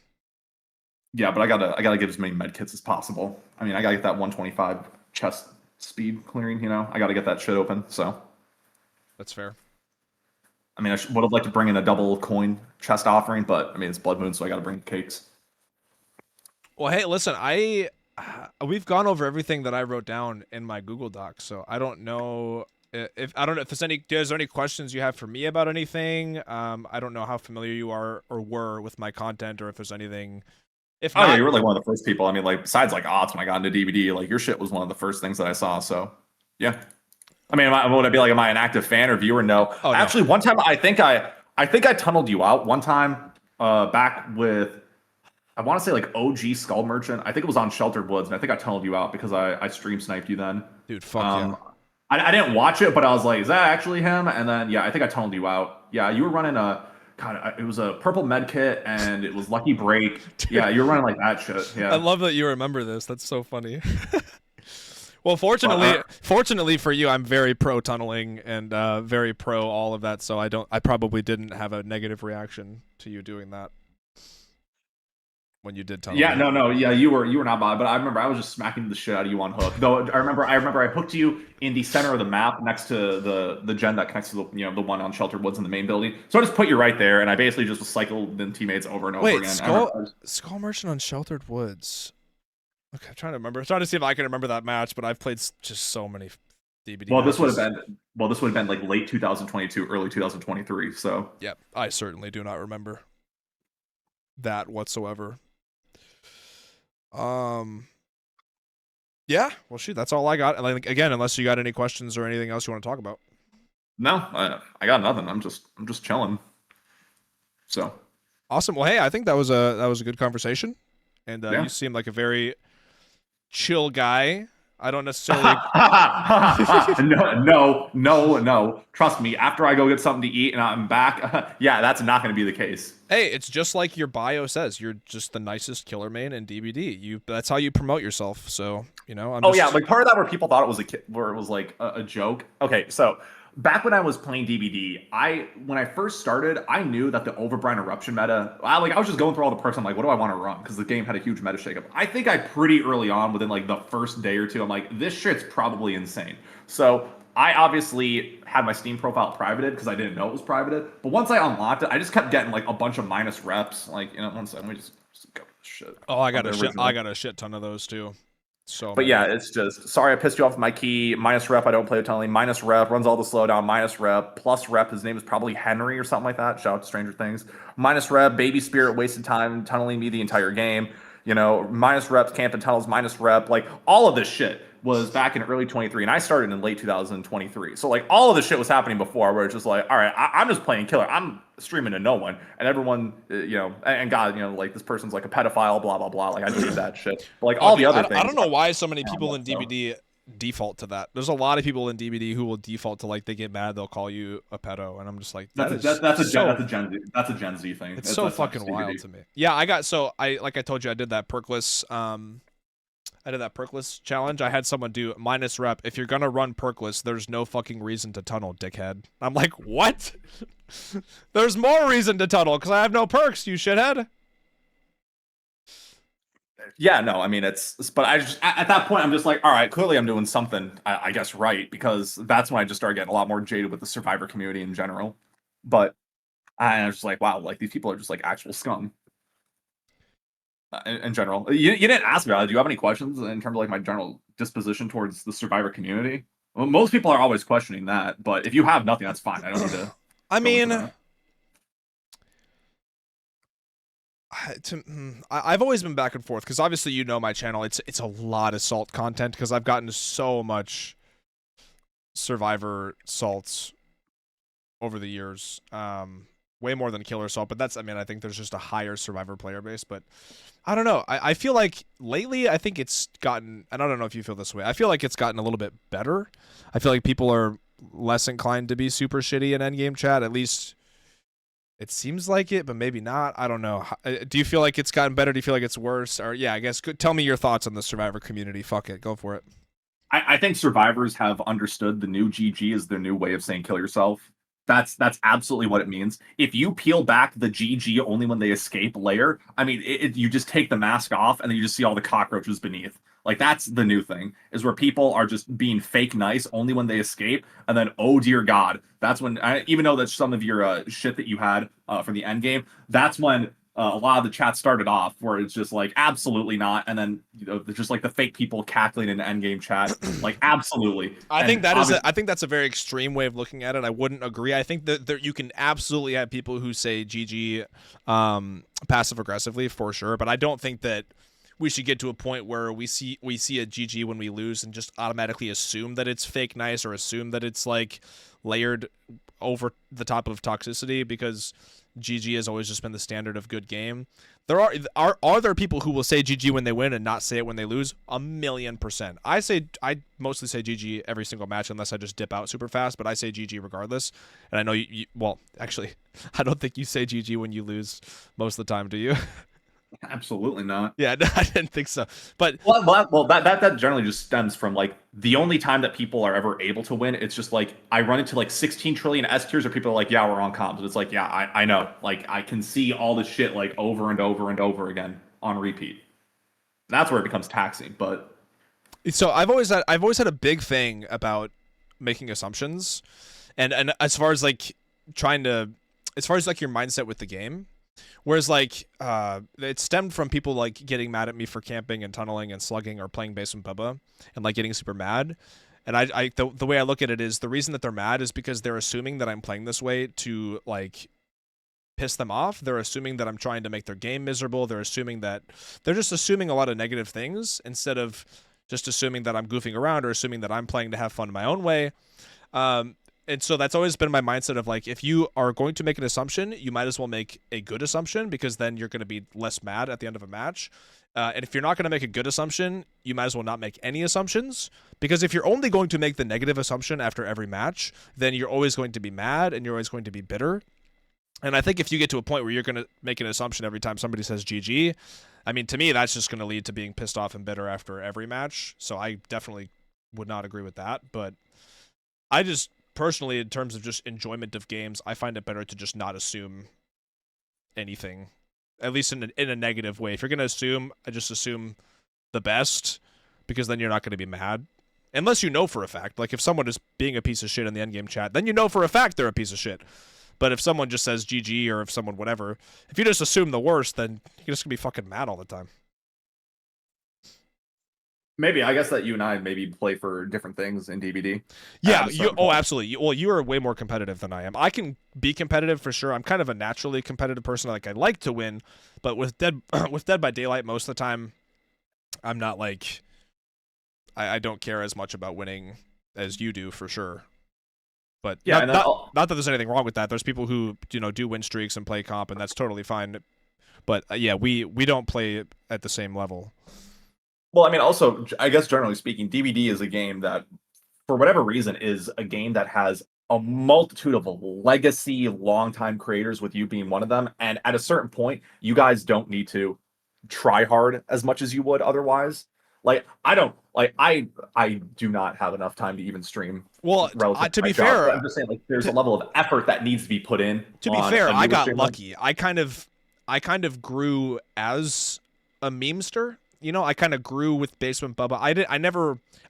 Yeah, but I gotta get as many med kits as possible. I mean, I gotta get that 125 chest speed clearing. I gotta get that shit open. So that's fair. I mean, I would have liked to bring in a double coin chest offering, but I mean, it's Blood Moon, so I gotta bring cakes. Well, hey, listen, we've gone over everything that I wrote down in my Google Docs, so I don't know if there's any questions you have for me about anything. I don't know how familiar you are or were with my content, or if there's anything If Oh yeah, not, you were like one of the first people. I mean, like besides like odds when I got into DBD, like your shit was one of the first things that I saw. So yeah. I mean, would I be like, am I an active fan or viewer? No. oh no. Actually, one time I think I tunneled you out one time back with I want to say like OG Skull Merchant. I think it was on Sheltered Woods, and I think I tunneled you out because I stream sniped you then. Dude, fuck yeah. I didn't watch it, but I was like, is that actually him? And then yeah, I think I tunneled you out. Yeah, you were running a God, it was a purple med kit and it was Lucky Break. Dude, yeah, you were running like that shit. Yeah. I love that you remember this. That's so funny. Well, fortunately for you, I'm very pro tunneling and very pro all of that, so I probably didn't have a negative reaction to you doing that when you did tunnel. Yeah, no, yeah, you were not bad, but I remember I was just smacking the shit out of you on hook. Though I remember I hooked you in the center of the map next to the gen that connects to the one on Sheltered Woods in the main building. So I just put you right there, and I basically just cycled in teammates over and over again. Skull Merchant on Sheltered Woods. Okay, I'm trying to remember. I'm trying to see if I can remember that match, but I've played just so many DBD. Well, this would have been like late 2022, early 2023. So yep, I certainly do not remember that whatsoever. Yeah, well, shoot, that's all I got. Like, again, unless you got any questions or anything else you want to talk about. No, I got nothing. I'm just chilling. So awesome. Well, hey, I think that was a good conversation, and yeah. You seem like a very chill guy. I don't necessarily. No. Trust me. After I go get something to eat and I'm back, yeah, that's not going to be the case. Hey, it's just like your bio says. You're just the nicest killer main in DBD. That's how you promote yourself. So yeah, like part of that where people thought it was where it was like a joke. Okay, so back when I was playing DBD, when I first started, I knew that the Overbrine Eruption meta, I was just going through all the perks. I'm like, what do I want to run? Because the game had a huge meta shakeup. I think I pretty early on, within like the first day or two, I'm like, this shit's probably insane. So I obviously had my Steam profile privated because I didn't know it was privated. But once I unlocked it, I just kept getting like a bunch of minus reps. Like, one second, let me just go with this shit. Oh, I got a shit ton of those too. So, but yeah, it's just sorry I pissed you off with my key. Minus rep, I don't play with tunneling. Minus rep runs all the slowdown. Minus rep plus rep. His name is probably Henry or something like that. Shout out to Stranger Things. Minus rep, baby spirit wasted time tunneling me the entire game. Minus reps, camp and tunnels. Minus rep, like all of this shit was back in early 23, and I started in late 2023. So like all of this shit was happening before, where it's just like, all right, I'm just playing killer. I'm streaming to no one, and everyone, and God, like this person's like a pedophile, blah blah blah. Like I believe that shit. But like all the other things. I don't know why so many people in DBD default to that. There's a lot of people in DBD who will default to like they get mad, they'll call you a pedo, and I'm just like, that's a Gen Z thing. It's so fucking wild to me. Yeah, like I told you, I did that perkless. I did that perkless challenge. I had someone do minus rep. If you're gonna run perkless, there's no fucking reason to tunnel, dickhead. I'm like, what? There's more reason to tunnel because I have no perks, you shithead. Yeah, no, I mean but I just at that point I'm just like, all right, clearly I'm doing something, I guess, right, because that's when I just started getting a lot more jaded with the Survivor community in general. But I was just like, wow, like these people are just like actual scum. In general, you didn't ask me about it. Do you have any questions in terms of like my general disposition towards the Survivor community? Well, most people are always questioning that, but if you have nothing, that's fine. I don't need to. I mean, I've always been back and forth because obviously my channel. It's a lot of salt content because I've gotten so much Survivor salts over the years. Way more than killer salt, but I think there's just a higher Survivor player base, but I don't know. I feel like lately I think it's gotten, and I don't know if you feel this way, I feel like it's gotten a little bit better. I feel like people are less inclined to be super shitty in endgame chat, at least it seems like it, but maybe not. I don't know. Do you feel like it's gotten better? Do you feel like it's worse? Or yeah, I guess tell me your thoughts on the Survivor community. Fuck it, go for it. I think survivors have understood the new GG is their new way of saying kill yourself. That's absolutely what it means. If you peel back the GG only when they escape layer, I mean, you just take the mask off and then you just see all the cockroaches beneath. Like, that's the new thing, is where people are just being fake nice only when they escape. And then, oh dear God, that's when, even though that's some of your shit that you had from the end game, that's when a lot of the chat started off where it's just like absolutely not, and then just like the fake people cackling in the endgame chat, like absolutely. I think And I think that's a very extreme way of looking at it. I wouldn't agree. I think that you can absolutely have people who say GG passive aggressively for sure, but I don't think that we should get to a point where we see a GG when we lose and just automatically assume that it's fake nice or assume that it's like layered over the top of toxicity, because GG has always just been the standard of good game. There are there people who will say GG when they win and not say it when they lose? 1,000,000%. I mostly say GG every single match unless I just dip out super fast, but I say GG regardless. And I know well, actually, I don't think you say GG when you lose most of the time, do you? absolutely not. Yeah, no, I didn't think so. But well, that generally just stems from like the only time that people are ever able to win. It's just like I run into like 16 trillion S tiers, or people are like, yeah, we're on comms. And it's like, yeah, I know. Like I can see all this shit like over and over and over again on repeat. That's where it becomes taxing. But so I've always had a big thing about making assumptions, and as far as like as far as like your mindset with the game. Whereas like it stemmed from people like getting mad at me for camping and tunneling and slugging or playing base with Bubba and like getting super mad. And the way I look at it is the reason that they're mad is because they're assuming that I'm playing this way to like piss them off. They're assuming that I'm trying to make their game miserable. They're just assuming a lot of negative things instead of just assuming that I'm goofing around or assuming that I'm playing to have fun my own way. And so that's always been my mindset of like, if you are going to make an assumption, you might as well make a good assumption, because then you're going to be less mad at the end of a match. And if you're not going to make a good assumption, you might as well not make any assumptions, because if you're only going to make the negative assumption after every match, then you're always going to be mad and you're always going to be bitter. And I think if you get to a point where you're going to make an assumption every time somebody says GG, I mean, to me, that's just going to lead to being pissed off and bitter after every match. So I definitely would not agree with that. But I just personally, in terms of just enjoyment of games, I find it better to just not assume anything, at least in a negative way. If you're going to assume, I just assume the best, because then you're not going to be mad. Unless you know for a fact. Like if someone is being a piece of shit in the endgame chat, then you know for a fact they're a piece of shit. But if someone just says GG, or if someone whatever, if you just assume the worst, then you're just going to be fucking mad all the time. maybe I guess that you and I maybe play for different things in DBD. Yeah, absolutely. Well, you are way more competitive than I am. I can be competitive for sure. I'm kind of a naturally competitive person. Like I like to win, but with Dead by Daylight, most of the time, I'm not like I don't care as much about winning as you do for sure. But yeah, not that there's anything wrong with that. There's people who do win streaks and play comp, and that's totally fine. But yeah, we don't play at the same level. Well, I mean, also, I guess generally speaking, DBD is a game that, for whatever reason, is a game that has a multitude of legacy, longtime creators, with you being one of them. And at a certain point, you guys don't need to try hard as much as you would otherwise. Like, I do not have enough time to even stream. Well, to be fair, I'm just saying, like, there's a level of effort that needs to be put in. To be fair, I got lucky. I kind of grew as a memester. I kind of grew with Basement Bubba.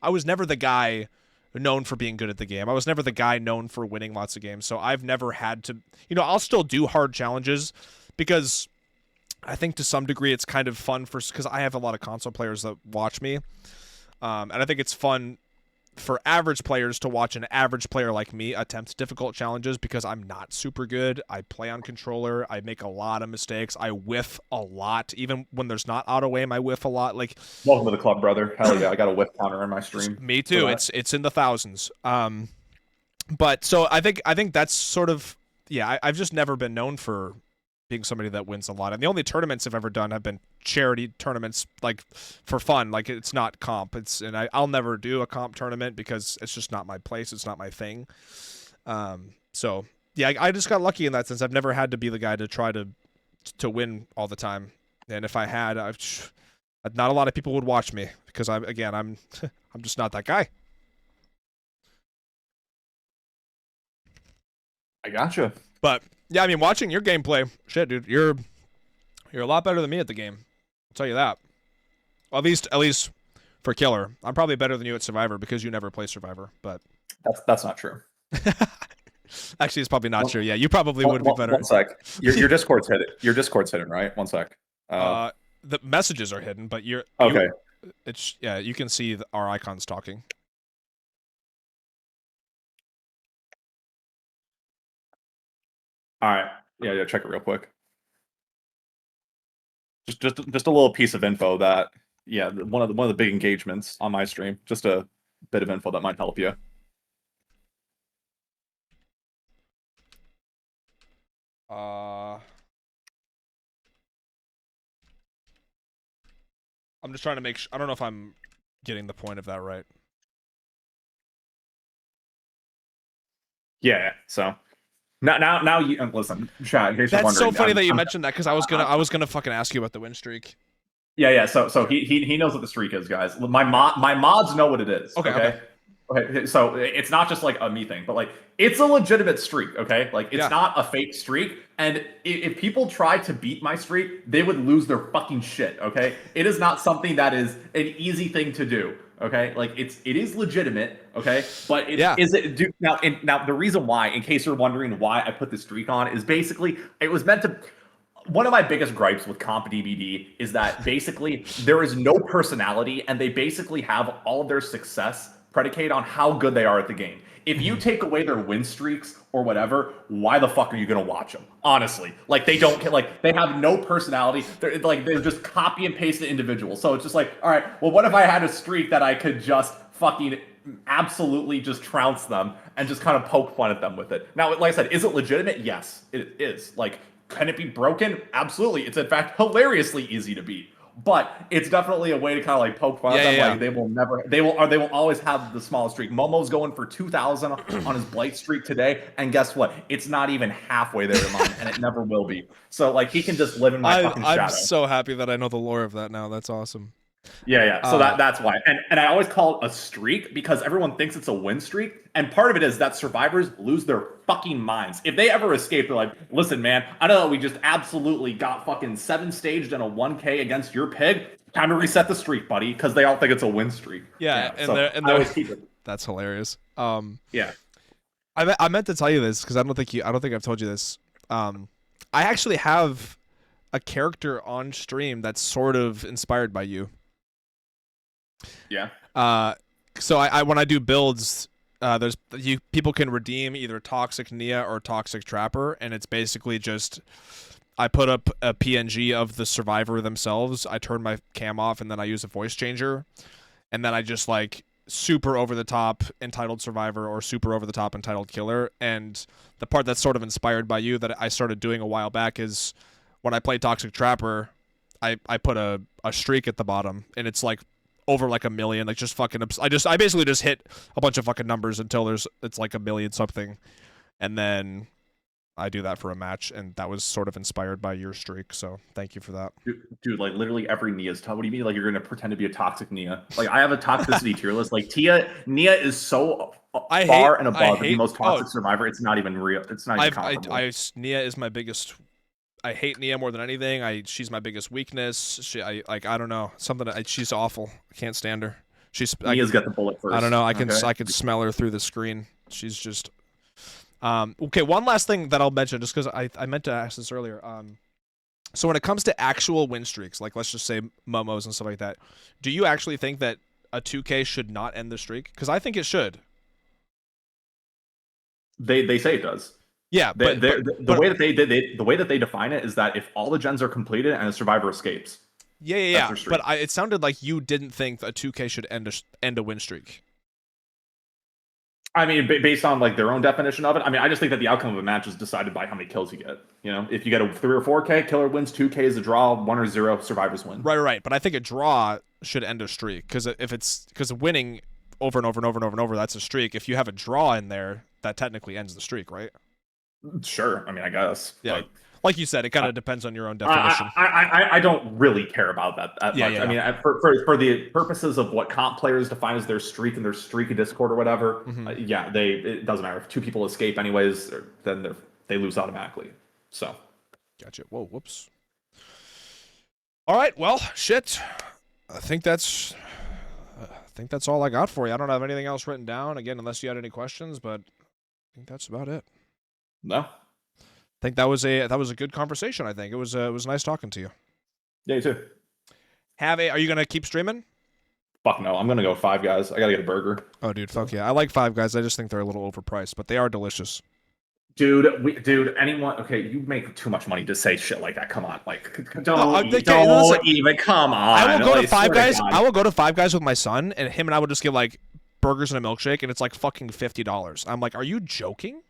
I was never the guy known for being good at the game. I was never the guy known for winning lots of games. So I've never had to, I'll still do hard challenges because I think to some degree it's kind of fun because I have a lot of console players that watch me. And I think it's fun for average players to watch an average player like me attempt difficult challenges, because I'm not super good. I play on controller. I make a lot of mistakes. I whiff a lot. Even when there's not auto aim, I whiff a lot. Like, welcome to the club, brother. Hell yeah, I got a whiff counter in my stream. Me too. It's in the thousands. But so I think that's sort of, yeah, I've just never been known for being somebody that wins a lot. And the only tournaments I've ever done have been charity tournaments, like for fun. Like it's not comp. I'll never do a comp tournament because it's just not my place. It's not my thing. So yeah, I just got lucky in that sense. I've never had to be the guy to try to win all the time. And if I had, not a lot of people would watch me because I'm I'm just not that guy. I gotcha. But yeah, I mean, watching your gameplay, shit, dude, you're a lot better than me at the game. I'll tell you that. At least for Killer. I'm probably better than you at Survivor because you never play Survivor. But that's not true. Actually, it's probably not true. Yeah, you probably would be better. One sec. Your Discord's hidden. Your Discord's hidden, right? One sec. The messages are hidden, but okay. It's you can see our icons talking. All right. Yeah. Check it real quick. Just a little piece of info that one of the big engagements on my stream. Just a bit of info that might help you. I'm just trying to make sure. I don't know if I'm getting the point of that right. Yeah. So now you listen, chat. In case you're That's so wondering, funny that you mentioned that because I was gonna fucking ask you about the win streak. Yeah. So he knows what the streak is, guys. My mods know what it is. Okay. So it's not just like a me thing, but like it's a legitimate streak. Okay, like it's not a fake streak. And if people try to beat my streak, they would lose their fucking shit. Okay, it is not something that is an easy thing to do. Okay, like it is legitimate. Okay, but is it dude, now the reason why, in case you're wondering why I put the streak on, is basically it was meant to. One of my biggest gripes with comp DBD is that basically there is no personality, and they basically have all of their success predicated on how good they are at the game. If you take away their win streaks or whatever, why the fuck are you gonna watch them? Honestly, like they have no personality. They're just copy and paste the individuals. So it's just like, all right, well, what if I had a streak that I could just fucking absolutely just trounce them and just kind of poke fun at them with it? Now, like I said, is it legitimate? Yes, it is. Like, can it be broken? Absolutely. It's in fact hilariously easy to beat. But it's definitely a way to kind of like poke fun at them. Like they will always have the smallest streak. Momo's going for 2,000 on his blight streak today, and guess what? It's not even halfway there to mine, and it never will be. So like he can just live in my fucking shadow. I'm so happy that I know the lore of that now. That's awesome. Yeah. So that's why. And I always call it a streak because everyone thinks it's a win streak. And part of it is that survivors lose their fucking minds. If they ever escape, they're like, listen, man, I know we just absolutely got fucking 7 staged in a 1K against your pig. Time to reset the streak, buddy, because they all think it's a win streak. Yeah, and I always keep it. That's hilarious. Yeah. I meant to tell you this because I don't think I've told you this. I actually have a character on stream that's sort of inspired by you. Yeah. So I when I do builds, people can redeem either Toxic Nia or Toxic Trapper, and it's basically just I put up a PNG of the survivor themselves. I turn my cam off, and then I use a voice changer, and then I just like super over the top entitled survivor or super over the top entitled killer. And the part that's sort of inspired by you that I started doing a while back is when I play Toxic Trapper, I put a streak at the bottom, and it's like over like 1 million, like just fucking. I basically just hit a bunch of fucking numbers until it's like 1 million something, and then I do that for a match, and that was sort of inspired by your streak. So thank you for that, dude. Like literally every Nia's top. What do you mean? Like you're gonna pretend to be a toxic Nia? Like I have a toxicity tier list. Like Nia is so far and above the most toxic survivor. It's not even real. It's not even comparable. Nia is my biggest. I hate Nia more than anything. She's my biggest weakness. I don't know, she's awful. I can't stand her. Nia's got the bullet first. I don't know. I can smell her through the screen. She's just. Okay, one last thing that I'll mention, just because I meant to ask this earlier. So when it comes to actual win streaks, like let's just say Momos and stuff like that, do you actually think that a 2K should not end the streak? Because I think it should. They say it does. Yeah, the way that they define it is that if all the gens are completed and a survivor escapes. Yeah. But it sounded like you didn't think a 2K should end a win streak. I mean, based on like their own definition of it. I mean, I just think that the outcome of a match is decided by how many kills you get. You know, if you get a 3 or 4K, killer wins. 2K is a draw. 1 or 0, survivors win. Right. But I think a draw should end a streak because winning over and over and over and over and over, that's a streak. If you have a draw in there, that technically ends the streak, right? Sure. I mean, I guess. Yeah. Like you said, it kind of depends on your own definition. I don't really care about that much. Yeah. I mean, for the purposes of what comp players define as their streak and their streak of Discord or whatever, it doesn't matter. If 2 people escape anyways, then they lose automatically. So. Gotcha. Whoa, whoops. All right, well, shit. I think that's all I got for you. I don't have anything else written down, again, unless you had any questions, but I think that's about it. No. think that was a good conversation. I think it was nice talking to you. Yeah, you too. Are you gonna keep streaming? Fuck no. I'm gonna go Five Guys. I gotta get a burger. Oh, dude, fuck yeah. I like Five Guys. I just think they're a little overpriced, but they are delicious. Dude, anyone? Okay, you make too much money to say shit like that. Come on, like, Okay, don't listen, even. Come on. I will go to Like, Five swear to Guys. God. I will go to Five Guys with my son, and him and I would just get like burgers and a milkshake, and it's like fucking $50. I'm like, are you joking?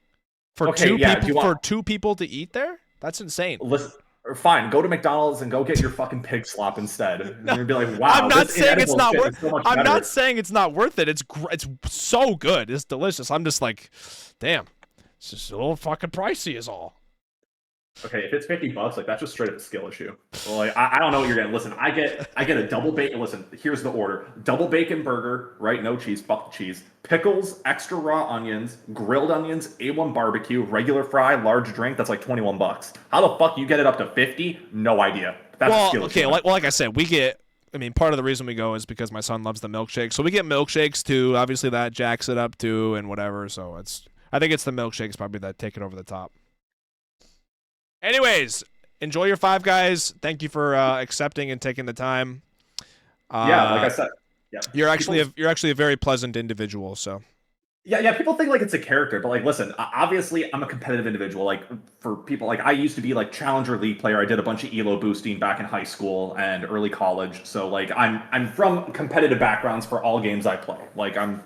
For Okay, two yeah, do people you want- for two people to eat there? That's insane. Listen, or fine, go to McDonald's and go get your fucking pig slop instead. And No, you're gonna be like, wow, I'm not this saying it's inedible not shit worth. is so much I'm better. not saying it's not worth it. It's so good. It's delicious. I'm just like, damn, it's just a little fucking pricey, is all. Okay, if it's $50, like that's just straight up a skill issue. Well, like I don't know what you're getting. Listen, I get a double bacon. Listen, here's the order: double bacon burger, right? No cheese, fuck the cheese. Pickles, extra raw onions, grilled onions, A1 barbecue, regular fry, large drink. That's like $21. How the fuck you get it up to 50? No idea. That's a skill okay, issue. like I said, we get. I mean, part of the reason we go is because my son loves the milkshake, so we get milkshakes too. Obviously, that jacks it up too, and whatever. So I think it's the milkshakes probably that take it over the top. Anyways, enjoy your Five Guys. Thank you for accepting and taking the time. Yeah, like I said, yeah. You're actually a very pleasant individual. So Yeah. People think like it's a character, but like, listen, obviously, I'm a competitive individual. Like, for people, like I used to be like Challenger League player. I did a bunch of elo boosting back in high school and early college. So like, I'm from competitive backgrounds for all games I play. Like, I'm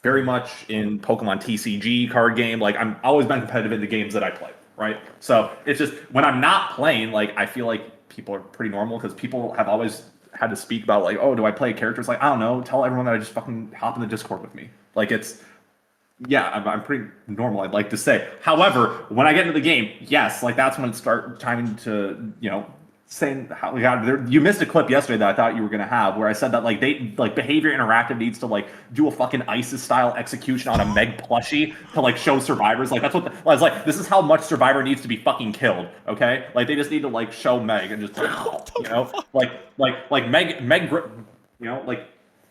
very much in Pokemon TCG card game. Like, I'm always been competitive in the games that I play. Right. So it's just when I'm not playing, like I feel like people are pretty normal because people have always had to speak about like, oh, do I play characters? Like, I don't know. Tell everyone that I just fucking hop in the Discord with me. Like yeah, I'm pretty normal, I'd like to say. However, when I get into the game, yes, like that's when it start timing to, saying how you missed a clip yesterday that I thought you were gonna have where I said that like Behavior Interactive needs to like do a fucking ISIS style execution on a Meg plushie to like show survivors. Like that's what I was like, this is how much Survivor needs to be fucking killed, okay? Like they just need to like show Meg and just like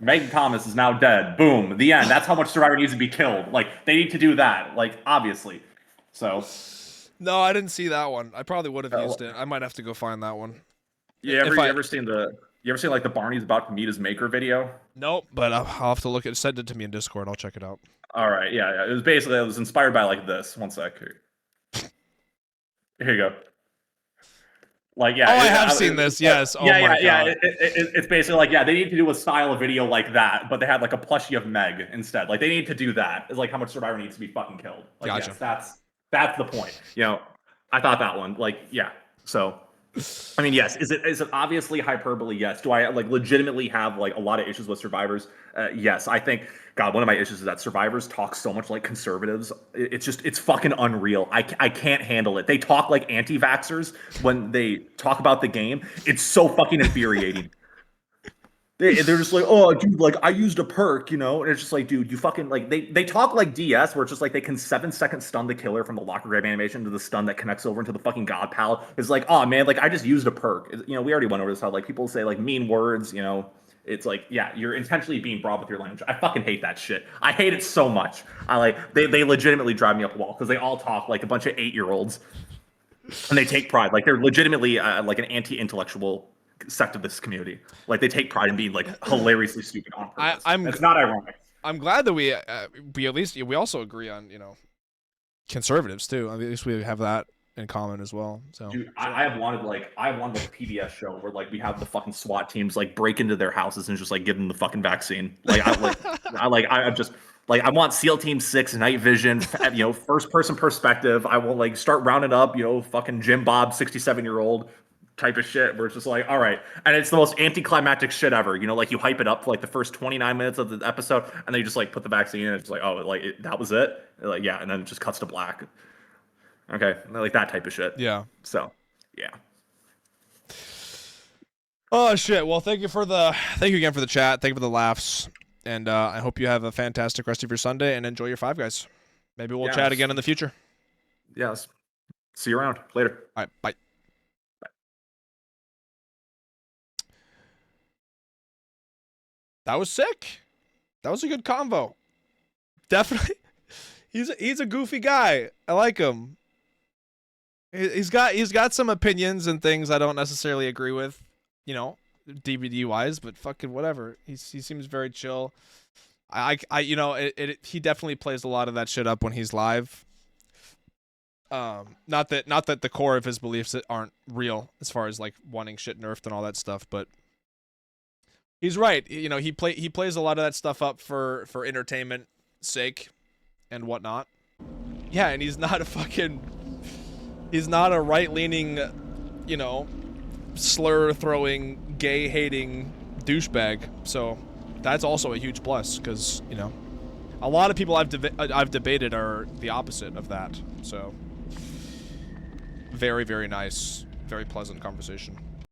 Meg Thomas is now dead. Boom. The end. That's how much Survivor needs to be killed. Like, they need to do that. Like, obviously. So. No, I didn't see that one. I probably would have used it. I might have to go find that one. You ever seen like the Barney's about to meet his maker video? Nope, but I'll have to look at. Send it to me in Discord. I'll check it out. All right. Yeah. It was inspired by like this. One sec. Here you go. Like, yeah. Oh, I have seen this. Yes. Oh my God. It's basically like, yeah, they need to do a style of video like that, but they had like a plushie of Meg instead. Like, they need to do that. It's like how much Survivor needs to be fucking killed. Like, gotcha. Yes, that's the point. I thought that one. Like, yeah. So, I mean, yes. Is it obviously hyperbole? Yes. Do I like legitimately have like a lot of issues with Survivors? Yes. I think, God, one of my issues is that Survivors talk so much like conservatives. It's fucking unreal. I can't handle it. They talk like anti-vaxxers when they talk about the game. It's so fucking infuriating. They're just like, oh, dude, like I used a perk, and it's just like, dude, you fucking like they talk like DS, where it's just like they can 7-second stun the killer from the locker grab animation to the stun that connects over into the fucking god pal. It's like, oh man, like I just used a perk. We already went over this how like people say like mean words, It's like, yeah, you're intentionally being broad with your language. I fucking hate that shit. I hate it so much. They legitimately drive me up the wall because they all talk like a bunch of 8-year-olds, and they take pride. Like they're legitimately like an anti-intellectual sect of this community. Like they take pride in being like hilariously stupid on purpose. It's not ironic. I'm glad that we at least we also agree on conservatives too. At least we have that in common as well. So, dude, I have wanted like a PBS show where like we have the fucking SWAT teams like break into their houses and just like give them the fucking vaccine. Like I want SEAL Team 6 night vision, first person perspective. I will like start rounding up, fucking Jim Bob 67-year-old type of shit where it's just like, all right. And it's the most anticlimactic shit ever. Like you hype it up for like the first 29 minutes of the episode and then you just like put the vaccine in and it's like, oh, like that was it? Like, yeah. And then it just cuts to black. Okay. Like that type of shit. Yeah. So, yeah. Oh shit. Well, thank you again for the chat. Thank you for the laughs. And I hope you have a fantastic rest of your Sunday and enjoy your Five Guys. Maybe we'll chat again in the future. Yes. See you around. Later. All right. Bye. That was sick. That was a good convo. Definitely. He's a goofy guy. I like him. He's got some opinions and things I don't necessarily agree with, you know, DBD wise, but fucking whatever. He seems very chill. You know, he definitely plays a lot of that shit up when he's live. Not that the core of his beliefs aren't real as far as like wanting shit nerfed and all that stuff, but he's right. You know, he plays a lot of that stuff up for entertainment sake and whatnot. Yeah, and he's not a right-leaning, you know, slur-throwing, gay-hating douchebag. So that's also a huge plus, because, you know, a lot of people I've debated are the opposite of that. So very, very nice, very pleasant conversation.